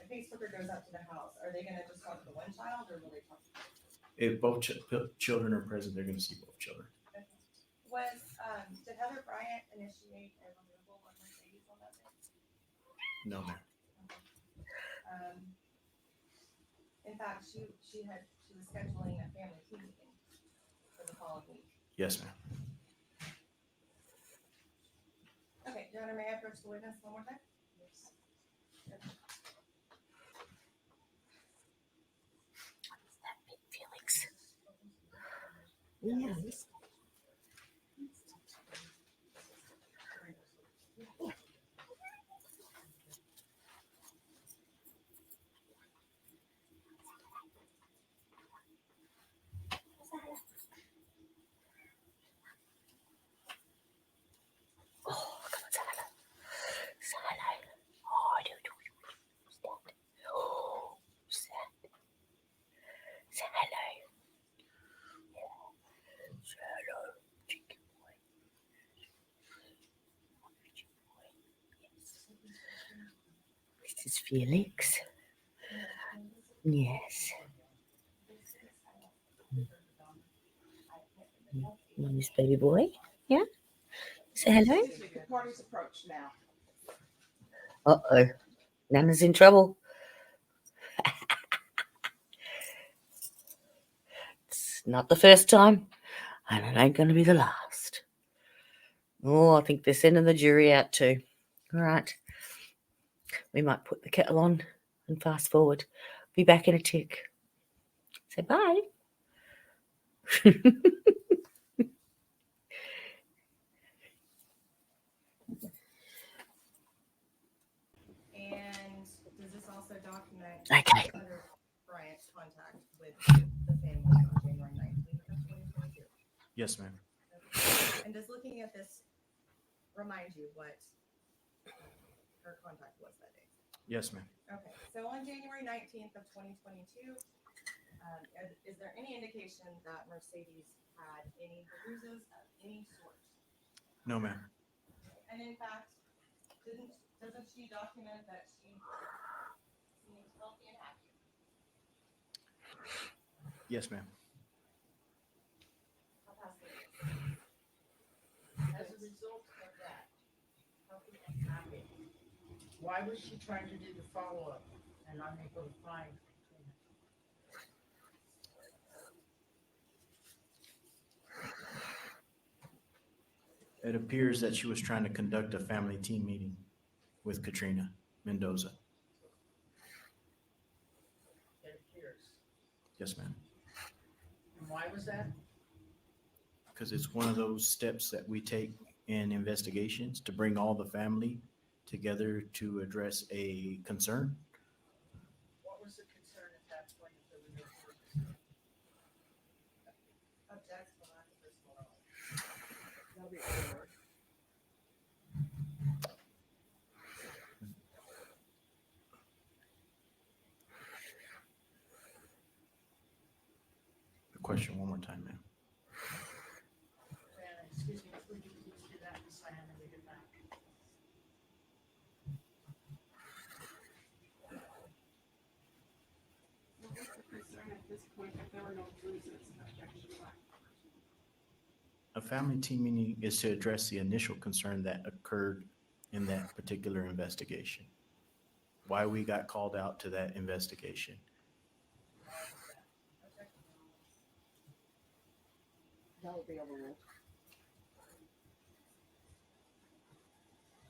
a caseworker goes up to the house, are they going to just talk to the one child, or will they talk to both? If both children are present, they're going to see both children. Okay. Did Heather Bryant initiate a removal of Mercedes on that day? No, ma'am. In fact, she was scheduling a family team meeting for the following week. Yes, ma'am. Okay, Your Honor, may I approach the witness one more time? Yes. Okay. Felix. Yeah. Oh, come on, say hello. Say hello. Oh, I don't know. Oh, say hello. Say hello, cheeky boy. Cheeky boy. Yes. This is Felix. Yes. This baby boy. Yeah. Say hello. The party's approached now. Uh-oh. Nana's in trouble. It's not the first time, and it ain't going to be the last. Oh, I think they're sending the jury out too. All right. We might put the kettle on and fast forward. Be back in a tick. Say bye. And does this also document Okay. Heather Bryant's contact with the family on January 19th of 2022? Yes, ma'am. Okay. And does looking at this remind you what her contact was that day? Yes, ma'am. Okay, so on January 19th of 2022, is there any indication that Mercedes had any bruises of any sort? No, ma'am. And in fact, doesn't she document that she seems healthy and happy? Yes, ma'am. I'll pass it. As a result of that, healthy and happy, why was she trying to do the follow-up and unable to find Katrina? It appears that she was trying to conduct a family team meeting with Katrina Mendoza. It appears. Yes, ma'am. And why was that? Because it's one of those steps that we take in investigations to bring all the family together to address a concern. What was the concern at that point of the removal? Objects for lack of physical knowledge. That'll be forward. The question one more time, ma'am. Excuse me, would you please do that in silent? this point, if there were no bruises, objection lacked. A family team meeting is to address the initial concern that occurred in that particular investigation. Why we got called out to that investigation. That would be overruled.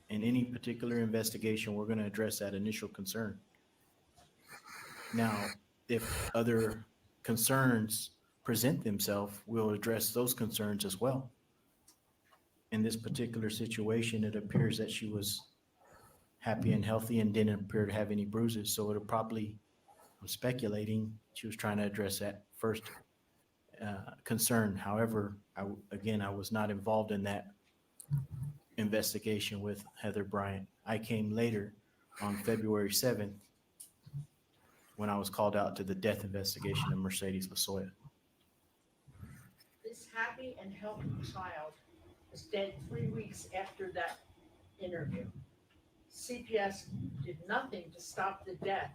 In any particular investigation, we're going to address that initial concern. Now, if other concerns present themselves, we'll address those concerns as well. In this particular situation, it appears that she was happy and healthy and didn't appear to have any bruises. So it'll probably, I'm speculating, she was trying to address that first concern. However, I was not involved in that investigation with Heather Bryant. I came later on February 7th when I was called out to the death investigation of Mercedes Losoya. This happy and healthy child was dead 3 weeks after that interview. CPS did nothing to stop the death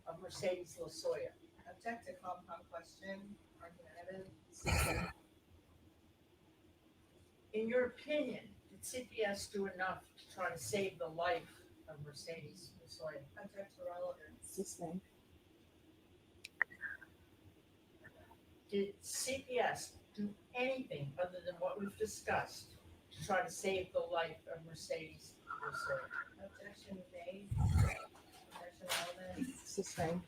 of Mercedes Losoya. Object to compound question, argumentative. In your opinion, did CPS do enough to try to save the life of Mercedes Losoya? Object to relevance. Sustained. Did CPS do anything other than what we've discussed to try to save the life of Mercedes Losoya? Objection made. Objection relevant. Sustained.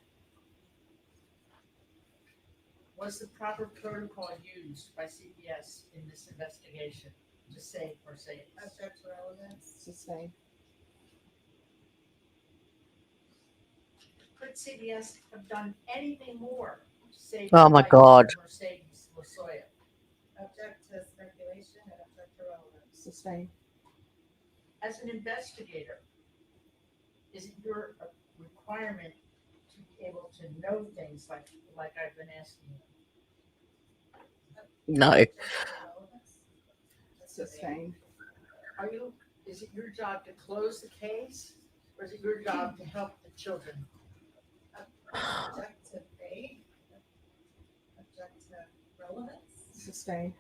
Was the proper protocol used by CPS in this investigation to save Mercedes? Object to relevance. Sustained. Could CPS have done anything more to save Oh the my life God. of Mercedes Losoya? Object to speculation and object to relevance. Sustained. As an investigator, is it your requirement to be able to know things like I've been asking you? No. Objection to relevance. Sustained. Is it your job to close the case, or is it your job to help the children? Object to vague. Object to relevance. Sustained.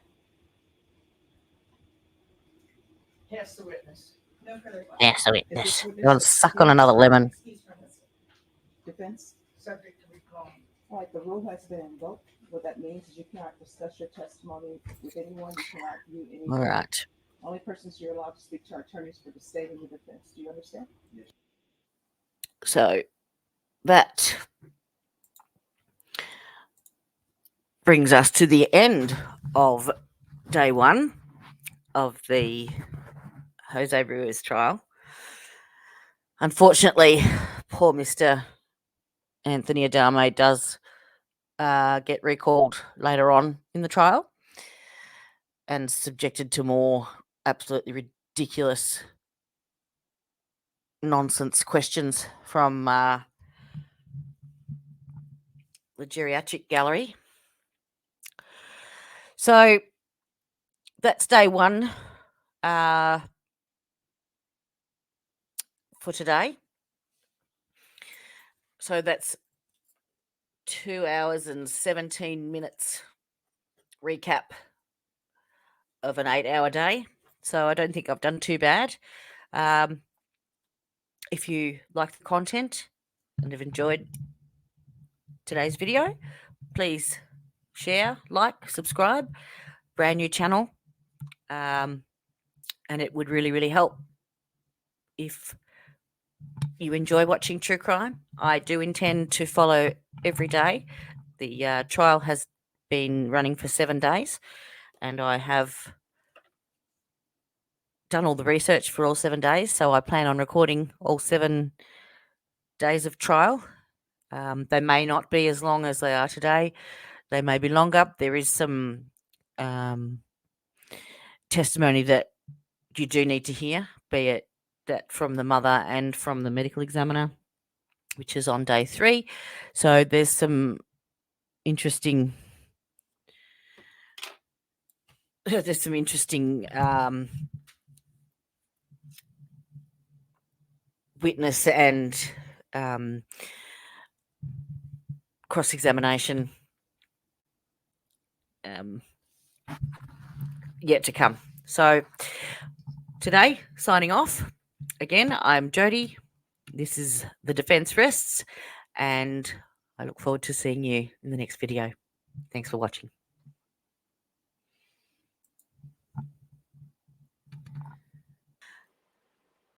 Pass the witness. No further questions. Yes, the Is witness. this You witness want to suck on another lemon? Excuse from this. Defense. Subject to recall. All right, the rule has been invoked. What that means is you cannot discuss your testimony with anyone. You cannot view any. All right. Only persons you're allowed to speak to are attorneys for the state and the defense. Do you understand? So that brings us to the end of day one of the Jose Ruiz trial. Unfortunately, poor Mr. Anthony Adame does get recalled later on in the trial and subjected to more absolutely ridiculous nonsense questions from the geriatric gallery. So that's day one for today. So that's 2 hours and 17 minutes recap of an 8-hour day. So I don't think I've done too bad. If you like the content and have enjoyed today's video, please share, like, subscribe. Brand new channel. And it would really, really help if you enjoy watching true crime. I do intend to follow every day. The trial has been running for 7 days, and I have done all the research for all 7 days, so I plan on recording all 7 days of trial. They may not be as long as they are today. They may be longer. There is some testimony that you do need to hear, be it that from the mother and from the medical examiner, which is on day 3. So there's some interesting witness and cross-examination yet to come. So today, signing off. Again, I'm Jody. This is The Defence Rests, and I look forward to seeing you in the next video. Thanks for watching.